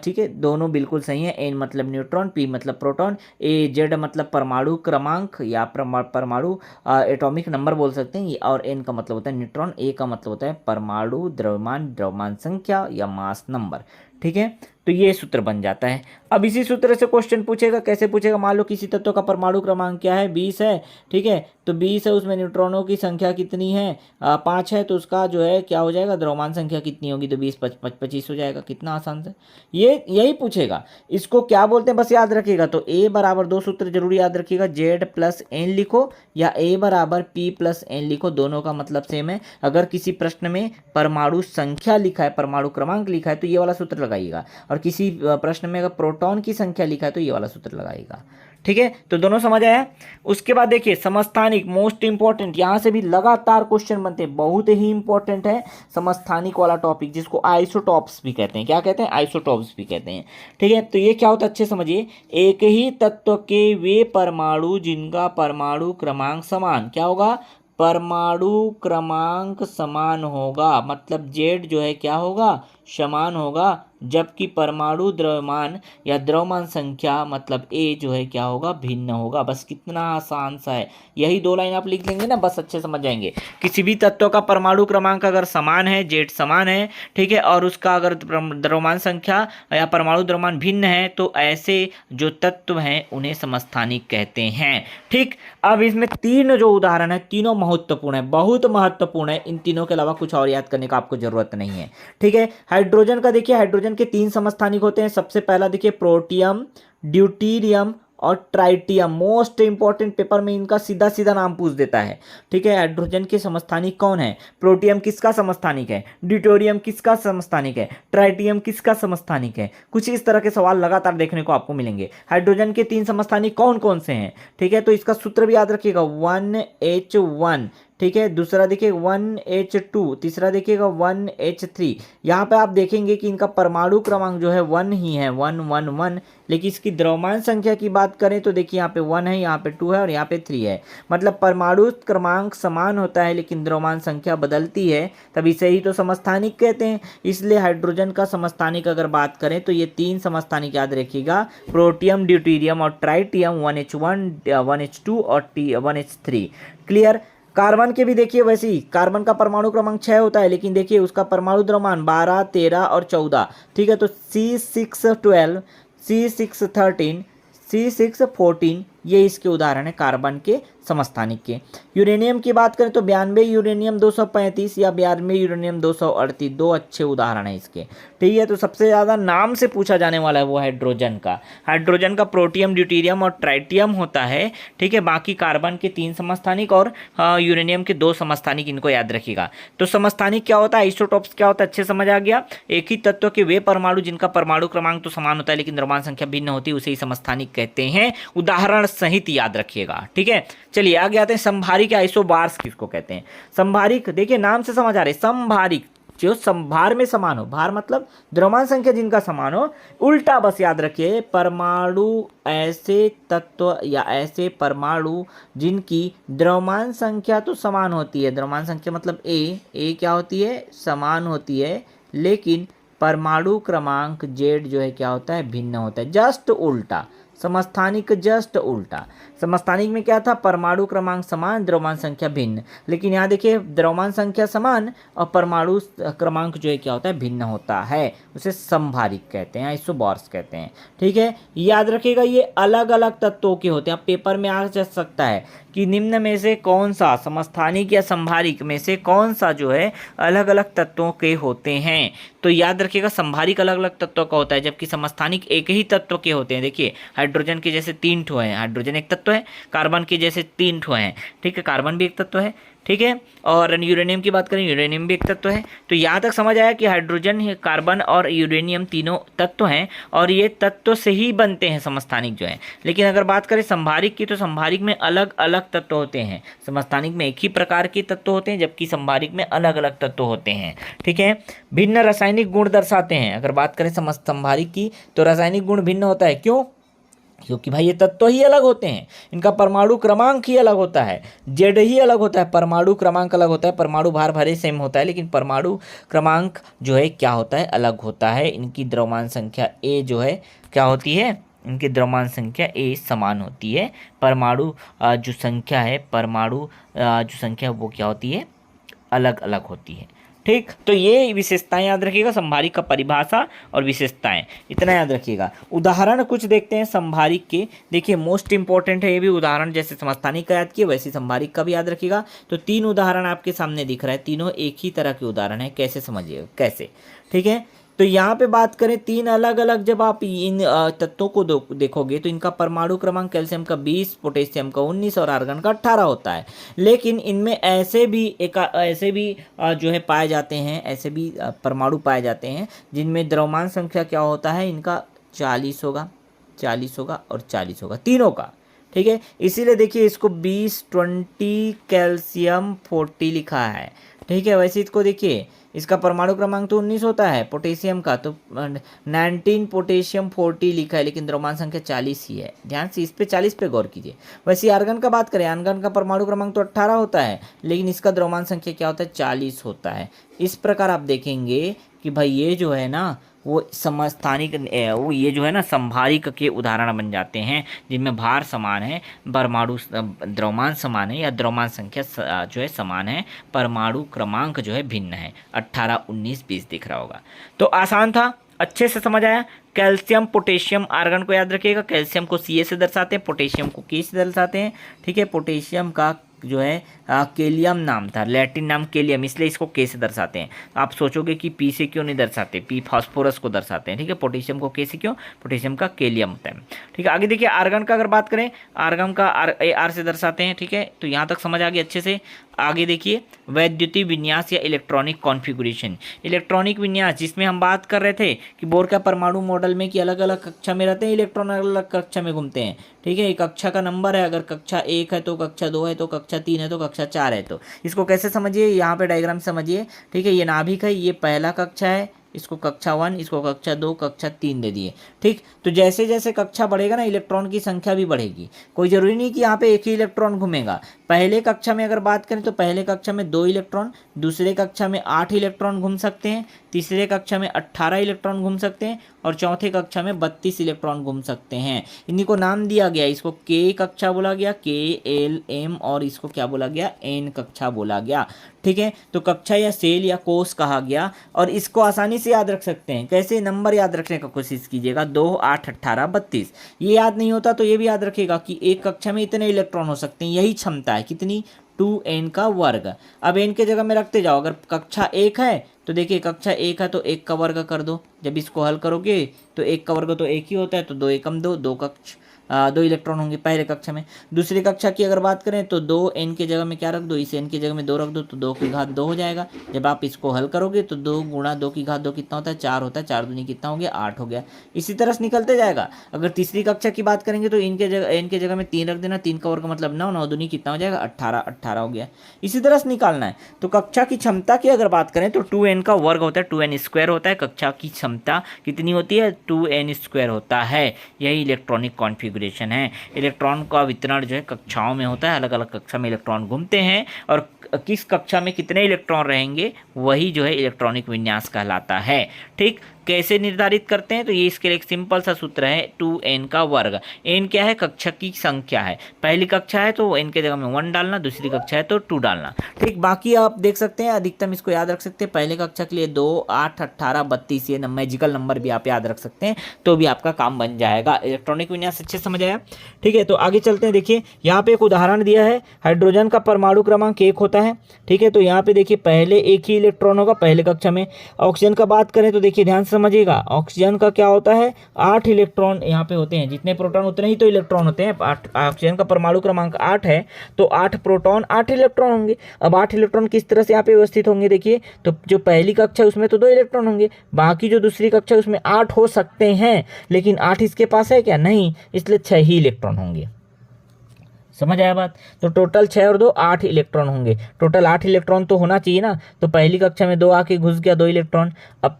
ठीक है, दोनों बिल्कुल सही है। एन मतलब न्यूट्रॉन, P मतलब प्रोटॉन, जेड मतलब परमाणु क्रमांक या परमाणु एटॉमिक नंबर बोल सकते हैं, और एन का मतलब होता है न्यूट्रॉन, ए का मतलब होता है परमाणु द्रव्यमान संख्या या मास नंबर, ठीक है। तो ये सूत्र बन जाता है। अब इसी सूत्र से क्वेश्चन पूछेगा, कैसे पूछेगा? मान लो किसी तत्व का परमाणु क्रमांक क्या है? 20 है, ठीक है। तो 20 है, उसमें न्यूट्रॉनों की संख्या कितनी है? 5 है, तो उसका जो है क्या हो जाएगा, द्रव्यमान संख्या कितनी होगी? तो 20 25 हो जाएगा। कितना आसान से ये यही पूछेगा। इसको क्या बोलते हैं बस याद रखिएगा। तो ए बराबर, दो सूत्र जरूर याद रखिएगा, जेड प्लस एन लिखो या ए बराबर पी प्लस एन लिखो, दोनों का मतलब सेम है। अगर किसी प्रश्न में परमाणु संख्या लिखा है, परमाणु क्रमांक लिखा है, तो ये वाला सूत्र लगाइएगा, और किसी प्रश्न में अगर प्रोटॉन की संख्या लिखा है तो ये वाला सूत्र लगाएगा, ठीक है। तो दोनों समझ आया। उसके बाद देखिए समस्थानिक, मोस्ट इंपॉर्टेंट, यहां से भी लगातार क्वेश्चन बनते हैं, बहुत ही इंपॉर्टेंट है समस्थानिक वाला टॉपिक, जिसको आइसोटॉप्स भी कहते हैं। क्या कहते हैं? आइसोटॉप्स भी कहते हैं, ठीक है। तो ये क्या होता है अच्छे समझिए, एक ही तत्व के वे परमाणु जिनका परमाणु क्रमांक समान, क्या होगा? परमाणु क्रमांक समान होगा, मतलब जेड जो है क्या होगा? समान होगा जबकि परमाणु द्रव्यमान या द्रव्यमान संख्या मतलब ए जो है क्या होगा, भिन्न होगा। बस कितना आसान सा है, यही 2 लाइन आप लिख लेंगे ना, बस अच्छे समझ जाएंगे। किसी भी तत्व का परमाणु क्रमांक अगर समान है, जेड समान है, ठीक है, और उसका अगर द्रव्यमान संख्या या परमाणु द्रव्यमान भिन्न है, तो ऐसे जो तत्व हैं उन्हें समस्थानिक कहते हैं। ठीक, अब इसमें 3 जो उदाहरण है, तीनों महत्वपूर्ण है, बहुत महत्वपूर्ण है। इन तीनों के अलावा कुछ और याद करने का आपको जरूरत नहीं है। ठीक है, हाइड्रोजन का देखिए, हाइड्रोजन के 3 समस्थानिक होते हैं। सबसे पहला देखिए प्रोटियम, ड्यूटीरियम और ट्राइटियम। मोस्ट इंपॉर्टेंट, पेपर में इनका सीधा सीधा नाम पूछ देता है। ठीक है, हाइड्रोजन के समस्थानिक कौन है? प्रोटियम किसका समस्थानिक है? ड्यूटेरियम किसका समस्थानिक है? ट्राइटियम किसका समस्थानिक है? कुछ इस तरह के सवाल लगातार देखने को आपको मिलेंगे। हाइड्रोजन के 3 समस्थानिक कौन कौन से हैं? ठीक है, तो इसका सूत्र भी याद रखिएगा, 1H1। ठीक है, दूसरा देखिए 1H2, तीसरा देखिएगा 1H3। यहाँ पे आप देखेंगे कि इनका परमाणु क्रमांक जो है 1 ही है, 111, लेकिन इसकी द्रव्यमान संख्या की बात करें तो देखिए यहाँ पे 1 है, यहाँ पे 2 है और यहाँ पे 3 है। मतलब परमाणु क्रमांक समान होता है लेकिन द्रव्यमान संख्या बदलती है, तभी से ही तो समस्थानिक कहते हैं। इसलिए हाइड्रोजन का समस्थानिक अगर बात करें तो ये 3 समस्थानिक याद रखिएगा, प्रोटियम, ड्यूटीरियम और ट्राइटियम, 1H1, 1H2 और 1H3। क्लियर? कार्बन के भी देखिए वैसे ही, कार्बन का परमाणु क्रमांक 6 होता है, लेकिन देखिए उसका परमाणु द्रव्यमान 12, 13 और 14। ठीक है, तो C612, C613, C614, ये इसके उदाहरण है कार्बन के समस्थानिक के। यूरेनियम की बात करें तो 92 यूरेनियम 235 या 92 यूरेनियम 238, 2 अच्छे उदाहरण है इसके। ठीक है, तो सबसे ज़्यादा नाम से पूछा जाने वाला है वो हाइड्रोजन का। हाइड्रोजन का प्रोटियम, ड्यूटीरियम और ट्राइटियम होता है। ठीक है, बाकी कार्बन के 3 समस्थानिक और यूरेनियम के 2 समस्थानिक, इनको याद रखिएगा। तो समस्थानिक क्या होता है, आइसोटोप्स क्या होता है, अच्छे समझ आ गया। एक ही तत्व के वे परमाणु जिनका परमाणु क्रमांक तो समान होता है लेकिन द्रव्यमान संख्या भिन्न होती है, उसे ही समस्थानिक कहते हैं। उदाहरण सहित याद रखिएगा। ठीक है, चलिए आगे आते हैं। संभारिक आइसोबार्स किसको कहते हैं? संभारिक देखिए नाम से समझ आ रहे, संभारिक जो संभार में समान हो, भार मतलब द्रव्यमान संख्या जिनका समान हो। उल्टा बस याद रखिए, परमाणु ऐसे तत्व या ऐसे परमाणु जिनकी द्रव्यमान संख्या तो समान होती है, द्रव्यमान संख्या मतलब ए क्या होती है, समान होती है, लेकिन परमाणु क्रमांक जेड जो है क्या होता है, भिन्न होता है। जस्ट उल्टा समस्थानिक, जस्ट उल्टा। समस्थानिक में क्या था, परमाणु क्रमांक समान, द्रव्यमान संख्या भिन्न, लेकिन यहाँ देखिए द्रव्यमान संख्या समान और परमाणु क्रमांक जो है क्या होता है, भिन्न होता है, उसे संभारिक कहते हैं, आइसोबार्स कहते हैं। ठीक है, याद रखिएगा ये अलग अलग तत्वों के होते हैं। अब पेपर में आ जा सकता है कि निम्न में से कौन सा, समस्थानिक या संभारिक में से कौन सा जो है अलग अलग तत्वों के होते हैं। तो याद रखिएगा संभारिक अलग अलग तत्वों का होता है, जबकि समस्थानिक एक ही तत्व के होते हैं। देखिए हाइड्रोजन के जैसे 3 ठो हैं, हाइड्रोजन एक तत्व है, कार्बन के जैसे 3 ठो हैं। ठीक है, कार्बन भी एक तत्व है। ठीक है, और यूरेनियम की बात करें, यूरेनियम भी एक तत्व है। तो यहाँ तक समझ आया कि हाइड्रोजन, कार्बन और यूरेनियम तीनों तत्व हैं और ये तत्व से ही बनते हैं समस्थानिक जो है। लेकिन अगर बात करें संभारिक की, तो संभारिक में अलग अलग तत्व होते हैं। समस्थानिक में एक ही प्रकार के तत्व होते हैं, जबकि संभारिक में अलग अलग तत्व होते हैं। ठीक है, भिन्न रासायनिक गुण दर्शाते हैं। अगर बात करें संभारिक की, तो रासायनिक गुण भिन्न होता है। क्यों? क्योंकि भाई ये तत्व ही अलग होते हैं, इनका परमाणु क्रमांक ही अलग होता है, जेड ही अलग होता है, परमाणु क्रमांक अलग होता है। परमाणु भार भले सेम होता है लेकिन परमाणु क्रमांक जो है क्या होता है, अलग होता है। इनकी द्रव्यमान संख्या ए जो है क्या होती है, इनकी द्रव्यमान संख्या ए समान होती है। परमाणु जो संख्या है, परमाणु जो संख्या वो क्या होती है, अलग अलग होती है। ठीक, तो ये विशेषताएं याद रखिएगा, संभारिक का परिभाषा और विशेषताएं, इतना याद रखिएगा। उदाहरण कुछ देखते हैं संभारिक के। देखिए मोस्ट इंपॉर्टेंट है ये भी उदाहरण, जैसे समस्थानिक का याद किए वैसे संभारिक का भी याद रखिएगा। तो 3 उदाहरण आपके सामने दिख रहा है, तीनों एक ही तरह के उदाहरण है। कैसे समझिएगा, कैसे? ठीक है, तो यहाँ पे बात करें 3 अलग अलग, जब आप इन तत्वों को देखोगे तो इनका परमाणु क्रमांक कैल्शियम का 20, पोटेशियम का 19 और आर्गन का 18 होता है। लेकिन इनमें ऐसे भी जो है पाए जाते हैं, ऐसे भी परमाणु पाए जाते हैं जिनमें द्रव्यमान संख्या क्या होता है, इनका 40 होगा, 40 होगा और 40 होगा, तीनों का। ठीक है, इसीलिए देखिए इसको 20, 20 कैल्शियम 40 लिखा है। ठीक है, वैसे इसको देखिए इसका परमाणु क्रमांक तो 19 होता है पोटेशियम का, तो 19 पोटेशियम 40 लिखा है, लेकिन द्रव्यमान संख्या 40 ही है। ध्यान से इस पे 40 पे गौर कीजिए। वैसे आर्गन का बात करें, आर्गन का परमाणु क्रमांक तो 18 होता है, लेकिन इसका द्रव्यमान संख्या क्या होता है, 40 होता है। इस प्रकार आप देखेंगे कि भाई ये जो है ना वो समस्थानिक वो ये जो है ना संभारिक के उदाहरण बन जाते हैं, जिनमें भार समान है, परमाणु द्रव्यमान समान है या द्रव्यमान संख्या जो है समान है, परमाणु क्रमांक जो है भिन्न है। 18, 19, 20 दिख रहा होगा। तो आसान था, अच्छे से समझ आया। कैल्शियम, पोटेशियम, आर्गन को याद रखिएगा। कैल्शियम को Ca से दर्शाते हैं, पोटेशियम को K से दर्शाते हैं। ठीक है, पोटेशियम का जो है केलियम नाम था, लैटिन नाम केलियम, इसलिए इसको K से दर्शाते हैं। आप सोचोगे कि P से क्यों नहीं दर्शाते, P फास्फोरस को दर्शाते हैं। ठीक है, पोटेशियम को K से क्यों, पोटेशियम का केलियम होता है। ठीक है, आगे देखिए आर्गन का अगर बात करें, आर्गन का Ar से दर्शाते हैं। ठीक है, तो यहाँ तक समझ आ गई अच्छे से। आगे देखिए वैद्युतीय विन्यास या इलेक्ट्रॉनिक कॉन्फ़िगरेशन। इलेक्ट्रॉनिक विन्यास जिसमें हम बात कर रहे थे कि बोर का परमाणु मॉडल में कि अलग अलग कक्षा में रहते हैं, इलेक्ट्रॉन अलग अलग कक्षा में घूमते हैं। ठीक है, कक्षा का नंबर है, अगर कक्षा 1 है तो कक्षा 2 है तो कक्षा 3 है तो कक्षा 4 है। तो इसको कैसे समझिए, यहाँ पे डायग्राम समझिए। ठीक है, ये नाभिक है, ये पहला कक्षा है, इसको कक्षा 1, इसको कक्षा 2, कक्षा 3 दे दिए। ठीक, तो जैसे जैसे कक्षा बढ़ेगा ना, इलेक्ट्रॉन की संख्या भी बढ़ेगी। कोई ज़रूरी नहीं कि यहाँ पे एक ही इलेक्ट्रॉन घूमेगा। पहले कक्षा में अगर बात करें तो पहले कक्षा में 2 इलेक्ट्रॉन, दूसरे कक्षा में 8 इलेक्ट्रॉन घूम सकते हैं, तीसरे कक्षा में 18 इलेक्ट्रॉन घूम सकते हैं और चौथे कक्षा में 32 इलेक्ट्रॉन घूम सकते हैं। इन्हीं को नाम दिया गया, इसको K कक्षा बोला गया, K, L, M, और इसको क्या बोला गया, N कक्षा बोला गया। ठीक है, तो कक्षा या सेल या कोष कहा गया। और इसको आसानी से याद रख सकते हैं। कैसे, नंबर याद रखने का कोशिश कीजिएगा, 2, 8, 18, 32। ये याद नहीं होता तो ये भी याद रखिएगा कि एक कक्षा में इतने इलेक्ट्रॉन हो सकते हैं, यही क्षमता है। कितनी, 2n का वर्ग। अब n के जगह में रखते जाओ। अगर कक्षा 1 है तो देखिए कक्षा 1 है तो 1 का वर्ग कर दो। जब इसको हल करोगे तो 1 का वर्ग तो 1 ही होता है, तो 2 एकम 2, 2 इलेक्ट्रॉन होंगे पहले कक्षा में। दूसरी कक्षा की अगर बात करें तो 2n के जगह में क्या रख दो, इस n की जगह में 2 रख दो, तो 2 की घात 2 हो जाएगा। जब आप इसको हल करोगे तो 2 गुणा 2 की घात 2 कितना होता है, 4 होता है। 4 दूनी कितना हो गया, 8 हो गया। इसी तरह से निकलते जाएगा। अगर तीसरी कक्षा की बात करेंगे तो n के जगह में 3 रख देना, 3 का वर्ग मतलब 9, 9 दूनी कितना हो जाएगा, 18, 18 हो गया। इसी तरह से निकालना है। तो कक्षा की क्षमता की अगर बात करें तो 2n का वर्ग होता है, 2n स्क्वायर होता है। कक्षा की क्षमता कितनी होती है, 2n स्क्वायर होता है। यही इलेक्ट्रॉनिक कॉन्फ़िगरेशन है। इलेक्ट्रॉन का वितरण जो है कक्षाओं में होता है, अलग अलग कक्षा में इलेक्ट्रॉन घूमते हैं और किस कक्षा में कितने इलेक्ट्रॉन रहेंगे वही जो है इलेक्ट्रॉनिक विन्यास कहलाता है। ठीक, कैसे निर्धारित करते हैं, तो ये इसके लिए एक सिंपल सा सूत्र है, 2n का वर्ग। n क्या है, कक्षा की संख्या है। पहली कक्षा है तो n के जगह में 1 डालना, दूसरी कक्षा है तो 2 डालना। ठीक, बाकी आप देख सकते हैं, अधिकतम इसको याद रख सकते हैं। पहले कक्षा के लिए 2, 8, 18, 32 ये मैजिकल नंबर भी आप याद रख सकते हैं, तो भी आपका काम बन जाएगा। इलेक्ट्रॉनिक विन्यास अच्छे समझ आया। ठीक है, तो आगे चलते हैं। देखिए यहाँ पे एक उदाहरण दिया है, हाइड्रोजन का परमाणु क्रमांक 1 होता है। ठीक है, तो यहाँ पे देखिए पहले एक ही इलेक्ट्रॉन होगा पहले कक्षा में। ऑक्सीजन का बात करें तो देखिए ध्यान से समझिएगा, ऑक्सीजन का क्या होता है, 8 इलेक्ट्रॉन यहाँ पे होते हैं। जितने प्रोटॉन उतने ही तो इलेक्ट्रॉन होते हैं। ऑक्सीजन का परमाणु क्रमांक 8 है तो 8 प्रोटॉन 8 इलेक्ट्रॉन होंगे। अब 8 इलेक्ट्रॉन किस तरह से यहाँ पे व्यवस्थित होंगे, देखिए तो जो पहली कक्षा उसमें तो 2 इलेक्ट्रॉन होंगे, बाकी जो दूसरी कक्षा उसमें 8 हो सकते हैं, लेकिन 8 इसके पास है क्या, नहीं, इसलिए 6 ही इलेक्ट्रॉन होंगे। समझ आया बात। तो टोटल 6 और 2 8 इलेक्ट्रॉन होंगे। टोटल 8 इलेक्ट्रॉन तो होना चाहिए ना, तो पहली कक्षा में 2 आके घुस गया 2 इलेक्ट्रॉन। अब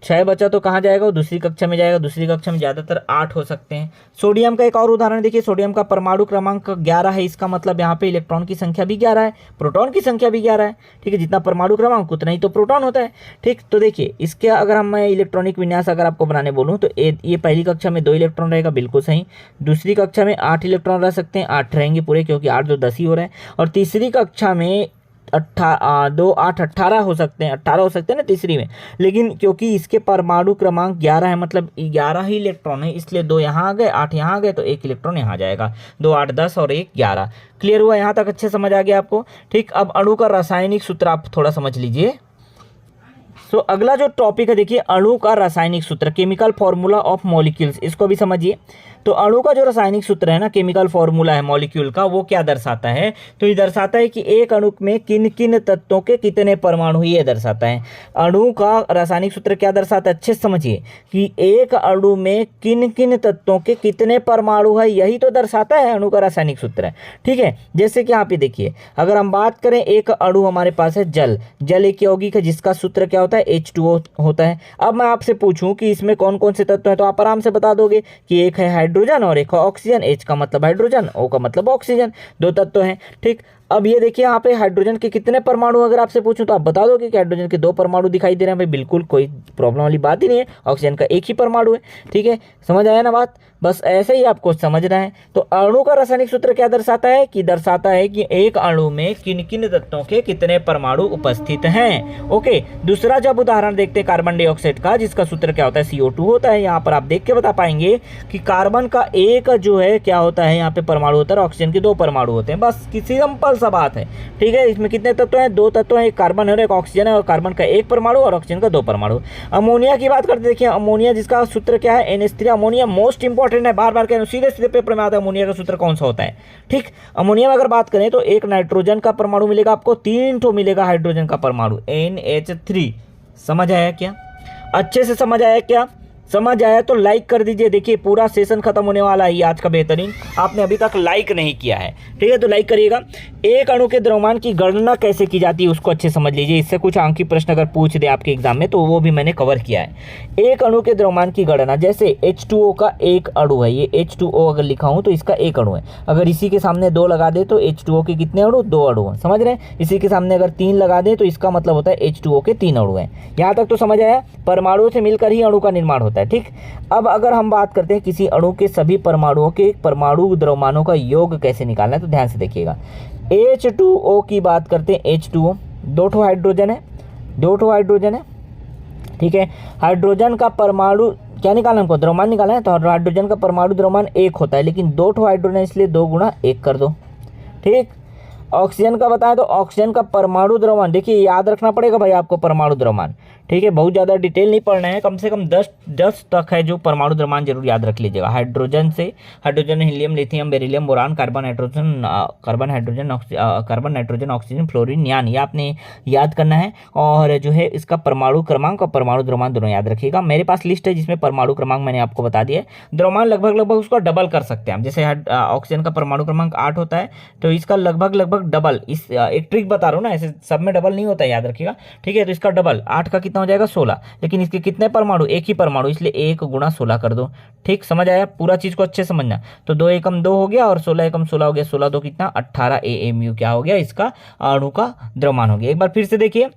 6 बचा तो कहाँ जाएगा, वो दूसरी कक्षा में जाएगा। दूसरी कक्षा में ज़्यादातर 8 हो सकते हैं। सोडियम का एक और उदाहरण देखिए, सोडियम का परमाणु क्रमांक 11 है। इसका मतलब यहाँ पे इलेक्ट्रॉन की संख्या भी 11 है, प्रोटॉन की संख्या भी 11 है। ठीक है, जितना परमाणु क्रमांक उतना ही तो प्रोटॉन होता है। ठीक, तो देखिए इसके अगर मैं इलेक्ट्रॉनिक विन्यास अगर आपको बनाने बोलूँ तो ये पहली कक्षा में 2 इलेक्ट्रॉन रहेगा, बिल्कुल सही। दूसरी कक्षा में 8 इलेक्ट्रॉन रह सकते हैं, 8 रहेंगे पूरे, क्योंकि 8 2 10 ही हो रहे हैं। और तीसरी कक्षा में 2 8 18 हो सकते हैं, 18 हो सकते हैं ना तीसरी में, लेकिन क्योंकि इसके परमाणु क्रमांक 11 है, मतलब 11 ही इलेक्ट्रॉन है, इसलिए 2 यहाँ आ गए, 8 यहाँ आ गए, तो 1 इलेक्ट्रॉन यहाँ जाएगा। 2 8 10 और 1 11। क्लियर हुआ, यहाँ तक अच्छे समझ आ गया आपको। ठीक, अब अणु का रासायनिक सूत्र आप थोड़ा समझ लीजिए। सो अगला जो टॉपिक है देखिए, अणु का रासायनिक सूत्र, केमिकल फॉर्मूला ऑफ मॉलिक्यूल्स, इसको भी समझिए। तो अणु का जो रासायनिक सूत्र है ना, केमिकल फॉर्मूला है मॉलिक्यूल का, वो क्या दर्शाता है, तो ये दर्शाता है कि एक अणु में किन किन तत्वों के कितने परमाणु, ये दर्शाता है। अणु का रासायनिक सूत्र क्या दर्शाता है, अच्छे से समझिए कि एक अणु में किन किन तत्वों के कितने परमाणु है, यही तो दर्शाता है अणु का रासायनिक सूत्र है। ठीक है, जैसे कि यहाँ पे देखिए, अगर हम बात करें एक अणु हमारे पास है जल, जल एक यौगिक है जिसका सूत्र क्या होता है, H2O होता है। अब मैं आपसे पूछूं कि इसमें कौन कौन से तत्व हैं, तो आप आराम से बता दोगे कि एक है हाइड्रोजन और एक है ऑक्सीजन। H का मतलब हाइड्रोजन, O का मतलब ऑक्सीजन, 2 तत्व हैं। ठीक, अब ये देखिए यहाँ पे हाइड्रोजन के कितने परमाणु, अगर आपसे पूछूं तो आप बता दोगे कि हाइड्रोजन के 2 परमाणु दिखाई दे रहे हैं। भाई बिल्कुल कोई प्रॉब्लम वाली बात ही नहीं है, ऑक्सीजन का 1 ही परमाणु है। ठीक है, समझ आया ना बात, बस ऐसे ही आपको समझना है। तो अणु का रासायनिक सूत्र क्या दर्शाता है कि दर्शाता है कि एक अणु में किन किन तत्वों के कितने परमाणु उपस्थित हैं। ओके, दूसरा जब उदाहरण देखते हैं कार्बन डाइऑक्साइड का, जिसका सूत्र क्या होता है, CO2 होता है। यहाँ पर आप देख के बता पाएंगे कि कार्बन का 1 जो है क्या होता है, यहाँ पे परमाणु होता है, और ऑक्सीजन के 2 परमाणु होते हैं। बस किसी सिंपल सा बात है। ठीक है, इसमें कितने तत्व हैं, 2 तत्व हैं, एक कार्बन है और एक ऑक्सीजन है, और कार्बन का 1 परमाणु और ऑक्सीजन का 2 परमाणु। अमोनिया की बात करते, देखिए अमोनिया जिसका सूत्र क्या है, NH3। अमोनिया मोस्ट इंपॉर्टेंट है, बार बार कह, सीधे सीधे पेपर में आता है अमोनिया का सूत्र कौन सा होता है। ठीक, अमोनिया में अगर बात करें तो एक नाइट्रोजन का परमाणु मिलेगा आपको, 3 ठो मिलेगा हाइड्रोजन का परमाणु, NH3। समझ आया क्या, अच्छे से समझ आया क्या? समझ आया तो लाइक कर दीजिए। देखिए पूरा सेशन खत्म होने वाला है आज का बेहतरीन, आपने अभी तक लाइक नहीं किया है, ठीक है, तो लाइक करिएगा। एक अणु के द्रव्यमान की गणना कैसे की जाती है उसको अच्छे समझ लीजिए। इससे कुछ अंकीय प्रश्न अगर पूछ दे आपके एग्जाम में तो वो भी मैंने कवर किया है। एक अणु के द्रव्यमान की गणना, जैसे H2O का एक अणु है, ये H2O अगर लिखा हूँ तो इसका एक अणु है। अगर इसी के सामने 2 लगा दे तो H2O के कितने अणु, 2 अणु हैं, समझ रहे हैं। इसी के सामने अगर 3 लगा दे तो इसका मतलब होता है H2O के 3 अणु हैं। यहाँ तक तो समझ आया, परमाणुओं से मिलकर ही अणु का निर्माण होता है। ठीक, अब अगर हम बात करते हैं किसी अणु के सभी परमाणुओं के परमाणु द्रव्यमानों का योग कैसे निकालना है, तो ध्यान से देखिएगा। H2O की बात करते हैं, H2O 2 ठो हाइड्रोजन है, 2 ठो हाइड्रोजन है। ठीक है, हाइड्रोजन का परमाणु क्या निकालना, हमको द्रव्यमान निकालना है, तो हाइड्रोजन का परमाणु द्रव्यमान 1 होता है, लेकिन 2 ठो हाइड्रोजन इसलिए 2 गुणा 1 कर दो। ठीक, ऑक्सीजन का बताएं तो ऑक्सीजन का परमाणु द्रव्यमान, देखिए याद रखना पड़ेगा भाई आपको परमाणु द्रव्यमान। ठीक है, बहुत ज़्यादा डिटेल नहीं पढ़ना है, कम से कम 10 तक है जो परमाणु द्रव्यमान जरूर याद रख लीजिएगा। हाइड्रोजन से hydrogen, helium, lithium, beryllium, boron, carbon, nitrogen, oxygen, fluorine, neon, ये आपने याद करना है। और जो है इसका परमाणु क्रमांक और परमाणु द्रव्यमान दोनों याद रखिएगा। मेरे पास लिस्ट है जिसमें परमाणु क्रमांक मैंने आपको बता दिया है, द्रव्यमान लगभग उसका डबल कर सकते हैं हम। जैसे ऑक्सीजन का परमाणु क्रमांक 8 होता है तो इसका लगभग डबल, इस एक ट्रिक बता रहा हूँ ना, ऐसे सब में डबल नहीं होता है, याद रखिएगा। ठीक है, तो इसका डबल 8 का कितना हो जाएगा, 16, लेकिन इसके कितने परमाणु, 1 ही परमाणु, इसलिए 1 गुणा 16 कर दो। ठीक, समझ आया, पूरा चीज को अच्छे समझना। तो 2 एकम 2 हो गया और 16 एकम 16 हो गया, 16 2 कितना 18 AMU क्या हो गया, इसका अणु का द्रव्यमान हो गया। एक बार फिर से देखिए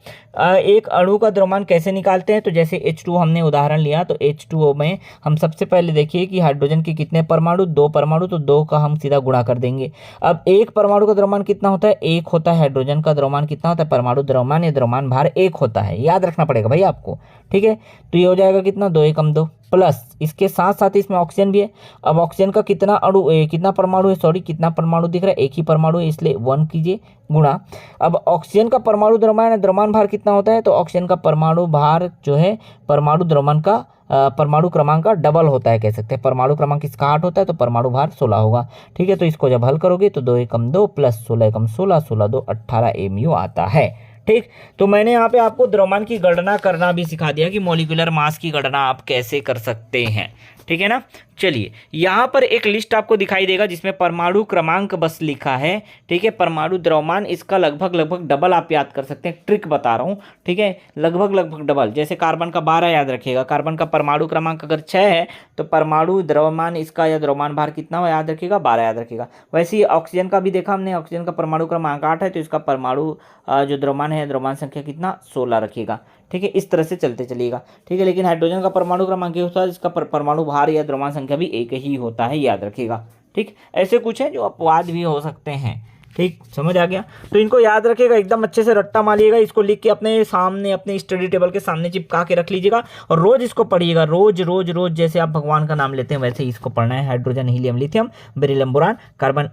एक अणु का द्रव्यमान कैसे निकालते हैं, तो जैसे H2O हमने उदाहरण लिया, तो H2O में हम सबसे पहले देखिए कि हाइड्रोजन के कितने परमाणु, 2 परमाणु, तो 2 का हम सीधा गुणा कर देंगे। अब एक परमाणु का द्रव्यमान कितना होता है, 1 होता है। हाइड्रोजन का द्रव्यमान कितना होता है, परमाणु द्रव्यमान या द्रव्यमान भार 1 होता है, याद रखना पड़ेगा भाई आपको। ठीक है, तो ये हो जाएगा कितना, 2 एकम 2, प्लस इसके साथ साथ इसमें ऑक्सीजन भी है। अब ऑक्सीजन का कितना अणु, कितना परमाणु है, सॉरी कितना परमाणु दिख रहा है, 1 ही परमाणु है, इसलिए 1 कीजिए गुणा। अब ऑक्सीजन का परमाणु द्रव्यमान, द्रव्यमान भार कितना होता है, तो ऑक्सीजन का परमाणु भार जो है परमाणु द्रव्यमान का परमाणु क्रमांक का डबल होता है, कह सकते हैं। परमाणु क्रमांक इसका 8 होता है तो परमाणु भार 16 होगा। ठीक है, तो इसको जब हल करोगे तो 2 एकम 2 प्लस 16 एकम 16, 16 2 18 AMU आता है। ठीक, तो मैंने यहाँ पे आपको द्रव्यमान की गणना करना भी सिखा दिया कि मॉलिक्यूलर मास की गणना आप कैसे कर सकते हैं। ठीक है ना, चलिए यहाँ पर एक लिस्ट आपको दिखाई देगा जिसमें परमाणु क्रमांक बस लिखा है। ठीक है, परमाणु द्रव्यमान इसका लगभग डबल आप याद कर सकते हैं, ट्रिक बता रहा हूँ। ठीक है, लगभग डबल। जैसे कार्बन का 12 याद रखिएगा, कार्बन का परमाणु क्रमांक अगर 6 है तो परमाणु द्रव्यमान इसका या द्रव्यमान भार कितना हो याद रखिएगा, 12 याद रखिएगा। वैसे ही ऑक्सीजन का भी देखा हमने, ऑक्सीजन का परमाणु क्रमांक 8 है तो इसका परमाणु जो द्रव्यमान है, द्रव्यमान संख्या कितना 16 रखिएगा। ठीक है, इस तरह से चलते चलिएगा। ठीक है, लेकिन हाइड्रोजन का परमाणु क्रमांक एक होता है, इसका परमाणु भार या द्रव्यमान संख्या भी एक ही होता है, याद रखिएगा। ठीक, ऐसे कुछ है जो अपवाद भी हो सकते हैं। ठीक, समझ आ गया, तो इनको याद रखिएगा, एकदम अच्छे से रट्टा मारिएगा, इसको लिख के अपने सामने अपने स्टडी टेबल के सामने चिपका के रख लीजिएगा और रोज इसको पढ़िएगा। रोज रोज रोज जैसे आप भगवान का नाम लेते हैं वैसे ही इसको पढ़ना है। Hydrogen, helium, lithium, beryllium, boron, carbon,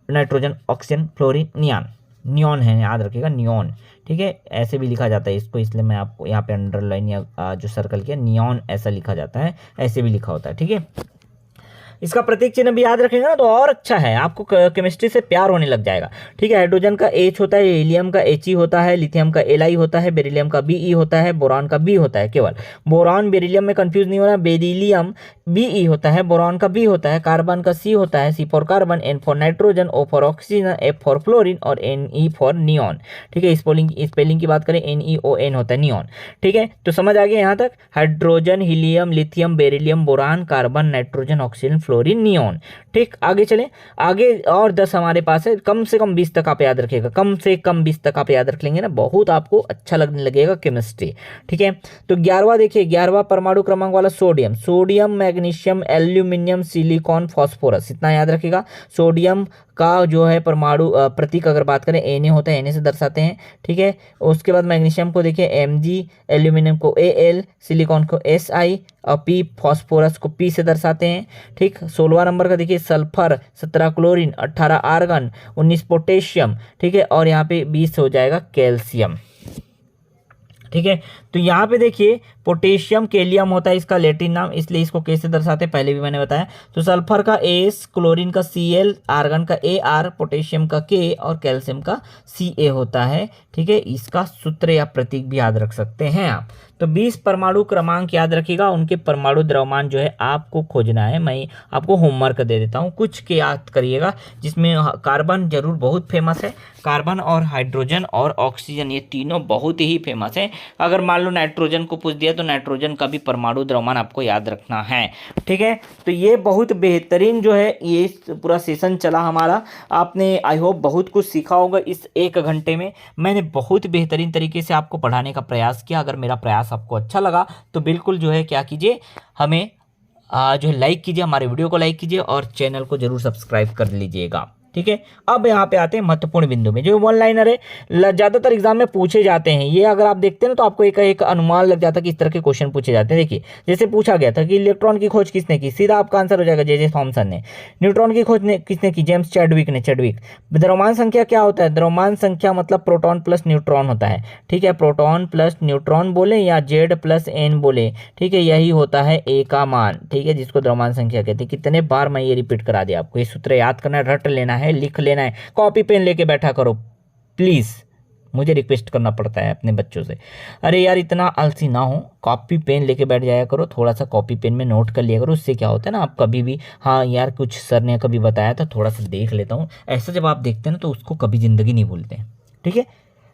nitrogen, oxygen, fluorine, neon, neon है, याद रखिएगा नियॉन। ठीक है, ऐसे भी लिखा जाता है इसको, इसलिए मैं आपको यहाँ पे अंडरलाइन या जो सर्कल किया, नियॉन ऐसा लिखा जाता है, ऐसे भी लिखा होता है। ठीक है, इसका प्रतीक चिन्ह भी याद रखेंगे ना तो और अच्छा है, आपको केमिस्ट्री से प्यार होने लग जाएगा। ठीक है, हाइड्रोजन का H होता है, हीलियम का He होता है, लिथियम का Li होता है, बेरिलियम का Be होता है, बोरान का B होता है। केवल बोरान बेरिलियम में कंफ्यूज नहीं होना, बेरिलियम Be होता है, बोरान का B होता है, कार्बन का C होता है, C for carbon, N for nitrogen, O for oxygen, F for fluorine और Ne फॉर नियॉन। ठीक है, स्पेलिंग की बात करें NEON होता है नियॉन। ठीक है, तो समझ आ गया यहाँ तक। Hydrogen, helium, lithium, beryllium, boron, carbon, nitrogen, oxygen, fluorine neon. ठीक, आगे चलें, आगे और 10 हमारे पास है, कम से कम 20 तक आप याद रखिएगा, कम से कम 20 तक आप याद रख लेंगे ना, बहुत आपको अच्छा लगने लगेगा केमिस्ट्री। ठीक है, तो 11वां देखिए, 11वां परमाणु क्रमांक वाला sodium, sodium magnesium aluminium silicon phosphorus, इतना याद रखिएगा। सोडियम का जो है परमाणु प्रतीक अगर बात करें Na होता है, Na से दर्शाते हैं। ठीक है, उसके बाद मैग्नीशियम को देखिए Mg, एल्यूमिनियम को Al, सिलिकॉन को Si और P, फॉस्फोरस को P से दर्शाते हैं। ठीक, 16वां नंबर का देखिए सल्फर, 17 क्लोरीन, 18 आर्गन, 19 पोटेशियम। ठीक है, और यहाँ पे 20 हो जाएगा कैल्शियम। ठीक है, तो यहाँ पे देखिए पोटेशियम केलियम होता है इसका लैटिन नाम, इसलिए इसको कैसे दर्शाते हैं पहले भी मैंने बताया। तो सल्फर का एस, क्लोरीन का Cl, आर्गन का Ar, पोटेशियम का K और कैल्शियम का Ca होता है। ठीक है, इसका सूत्र या प्रतीक भी याद रख सकते हैं आप। तो 20 परमाणु क्रमांक याद रखिएगा, उनके परमाणु द्रव्यमान जो है आपको खोजना है। मैं आपको होमवर्क दे देता हूँ, कुछ के याद करिएगा, जिसमें कार्बन जरूर बहुत फेमस है, कार्बन और हाइड्रोजन और ऑक्सीजन ये तीनों बहुत ही फेमस है। अगर मान लो नाइट्रोजन को पूछ दिया तो नाइट्रोजन का भी परमाणु द्रव्यमान आपको याद रखना है। ठीक है, तो ये बहुत बेहतरीन जो है ये पूरा सेशन चला हमारा, आपने आई होप बहुत कुछ सीखा होगा इस 1 घंटे में। मैंने बहुत बेहतरीन तरीके से आपको पढ़ाने का प्रयास किया। अगर मेरा प्रयास आपको अच्छा लगा तो बिल्कुल जो है क्या कीजिए, हमें जो है लाइक कीजिए, हमारे वीडियो को लाइक कीजिए और चैनल को जरूर सब्सक्राइब कर लीजिएगा। ठीक है, अब यहाँ पे आते हैं महत्वपूर्ण बिंदु में, जो वन लाइनर है ज्यादातर एग्जाम में पूछे जाते हैं। ये अगर आप देखते हैं ना तो आपको एक अनुमान लग जाता है कि इस तरह के क्वेश्चन पूछे जाते हैं। देखिए, जैसे पूछा गया था कि इलेक्ट्रॉन की खोज किसने की, सीधा आपका आंसर हो जाएगा जे थॉमसन ने। न्यूट्रॉन की खोज किसने की, जेम्स चैडविक ने, चैडविक। द्रव्यमान संख्या क्या होता है, द्रव्यमान संख्या मतलब प्रोटॉन प्लस न्यूट्रॉन होता है। ठीक है, प्रोटॉन प्लस न्यूट्रॉन बोले या Z प्लस N बोले, ठीक है, यही होता है A का मान। ठीक है, जिसको द्रव्यमान संख्या कहते हैं। कितने बार मैं ये रिपीट करा दिया आपको, ये सूत्र याद करना है, रट लेना है, लिख लेना है, कॉपी पेन लेके बैठा करो प्लीज, मुझे रिक्वेस्ट करना पड़ता है अपने बच्चों से। अरे यार इतना आलसी ना हो, कॉपी पेन लेके बैठ जाया करो, थोड़ा सा कॉपी पेन में नोट कर लिया करो। उससे क्या होता है ना, आप कभी भी हाँ यार कुछ सर ने कभी बताया था थोड़ा सा देख लेता हूँ, ऐसा जब आप देखते हैं ना तो उसको कभी जिंदगी नहीं भूलते हैं। ठीक है,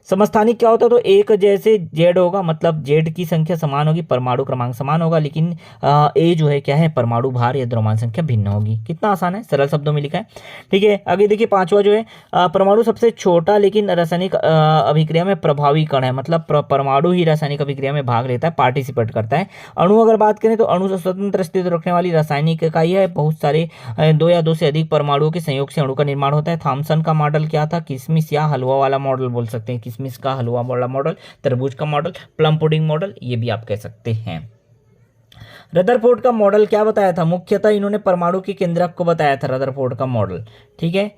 समस्थानिक क्या होता है, तो एक जैसे Z होगा, मतलब Z की संख्या समान होगी, परमाणु क्रमांक समान होगा, लेकिन A जो है क्या है, परमाणु भार या द्रव्यमान संख्या भिन्न होगी। कितना आसान है, सरल शब्दों में लिखा है। ठीक है, आगे देखिए 5वां जो है परमाणु सबसे छोटा लेकिन रासायनिक अभिक्रिया में प्रभावी कण है, मतलब परमाणु ही रासायनिक अभिक्रिया में भाग लेता है, पार्टिसिपेट करता है। अणु अगर बात करें तो अणु से स्वतंत्र स्थिति रखने वाली रासायनिक इकाई है, बहुत सारे 2 या 2 से अधिक परमाणुओं के संयोग से अणु का निर्माण होता है। थॉमसन का मॉडल क्या था, किशमिश या हलवा वाला मॉडल बोल सकते हैं, किशमिश का हलवा वाला मॉडल, तरबूज का मॉडल, प्लम पुडिंग मॉडल, ये भी आप कह सकते हैं। रदरफोर्ड का मॉडल क्या बताया था, मुख्यतः इन्होंने परमाणु के केंद्रक को बताया था, रदरफोर्ड का मॉडल। ठीक है,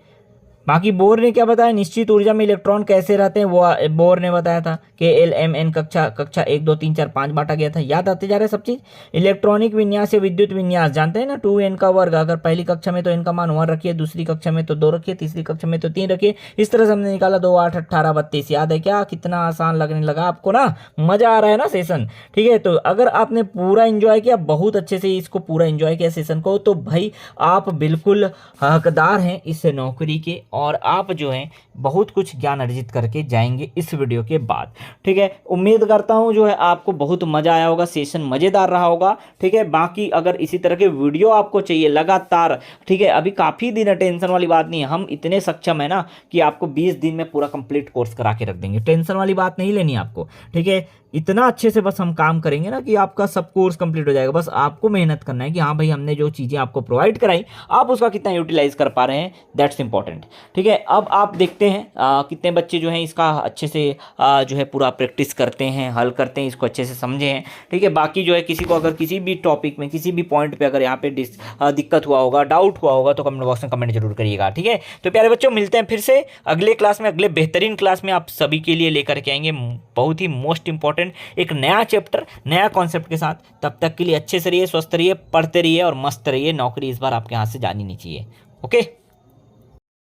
बाकी बोर ने क्या बताया, निश्चित ऊर्जा में इलेक्ट्रॉन कैसे रहते हैं, वो बोर ने बताया था कि LMN कक्षा 1 2 3 4 5 बांटा गया था। याद आते जा रहे सब चीज। इलेक्ट्रॉनिक विन्यास या विद्युत विन्यास जानते हैं ना, 2n का वर्ग, अगर पहली कक्षा में तो n का मान 1 रखिए, दूसरी कक्षा में तो 2 रखिए, तीसरी कक्षा में तो 3 रखिए। इस तरह से हमने निकाला 2 8 18 32। याद है क्या, कितना आसान लगने लगा आपको ना, मजा आ रहा है ना सेशन। ठीक है, तो अगर आपने पूरा एंजॉय किया, बहुत अच्छे से इसको पूरा एंजॉय किया सेशन को, तो भाई आप बिल्कुल हकदार हैं इस नौकरी के, और आप जो हैं बहुत कुछ ज्ञान अर्जित करके जाएंगे इस वीडियो के बाद। ठीक है, उम्मीद करता हूं जो है आपको बहुत मजा आया होगा, सेशन मजेदार रहा होगा। ठीक है, बाकी अगर इसी तरह के वीडियो आपको चाहिए लगातार, ठीक है, अभी काफी दिन है, टेंशन वाली बात नहीं है, हम इतने सक्षम है ना कि आपको 20 दिन में पूरा कंप्लीट कोर्स करा के रख देंगे, टेंशन वाली बात नहीं लेनी आपको। ठीक है, इतना अच्छे से बस हम काम करेंगे ना कि आपका सब कोर्स कंप्लीट हो जाएगा। बस आपको मेहनत करना है कि हाँ भाई हमने जो चीज़ें आपको प्रोवाइड कराई आप उसका कितना यूटिलाइज कर पा रहे हैं, दैट्स इंपॉर्टेंट। ठीक है, अब आप देखते हैं कितने बच्चे जो हैं इसका अच्छे से जो है पूरा प्रैक्टिस करते हैं, हल करते हैं, इसको अच्छे से समझे हैं। ठीक है, बाकी जो है किसी को अगर किसी भी टॉपिक में किसी भी पॉइंट पे अगर यहाँ पे दिक्कत हुआ होगा, डाउट हुआ होगा, तो कमेंट बॉक्स में कमेंट जरूर करिएगा। ठीक है, तो प्यारे बच्चों मिलते हैं फिर से अगले क्लास में, अगले बेहतरीन क्लास में आप सभी के लिए लेकर के आएंगे बहुत ही मोस्ट इंपॉर्टेंट एक नया चैप्टर, नया कॉन्सेप्ट के साथ। तब तक के लिए अच्छे से रहिए, स्वस्थ रहिए, पढ़ते रहिए और मस्त रहिए। नौकरी इस बार आपके हाथ से जानी नहीं चाहिए। ओके।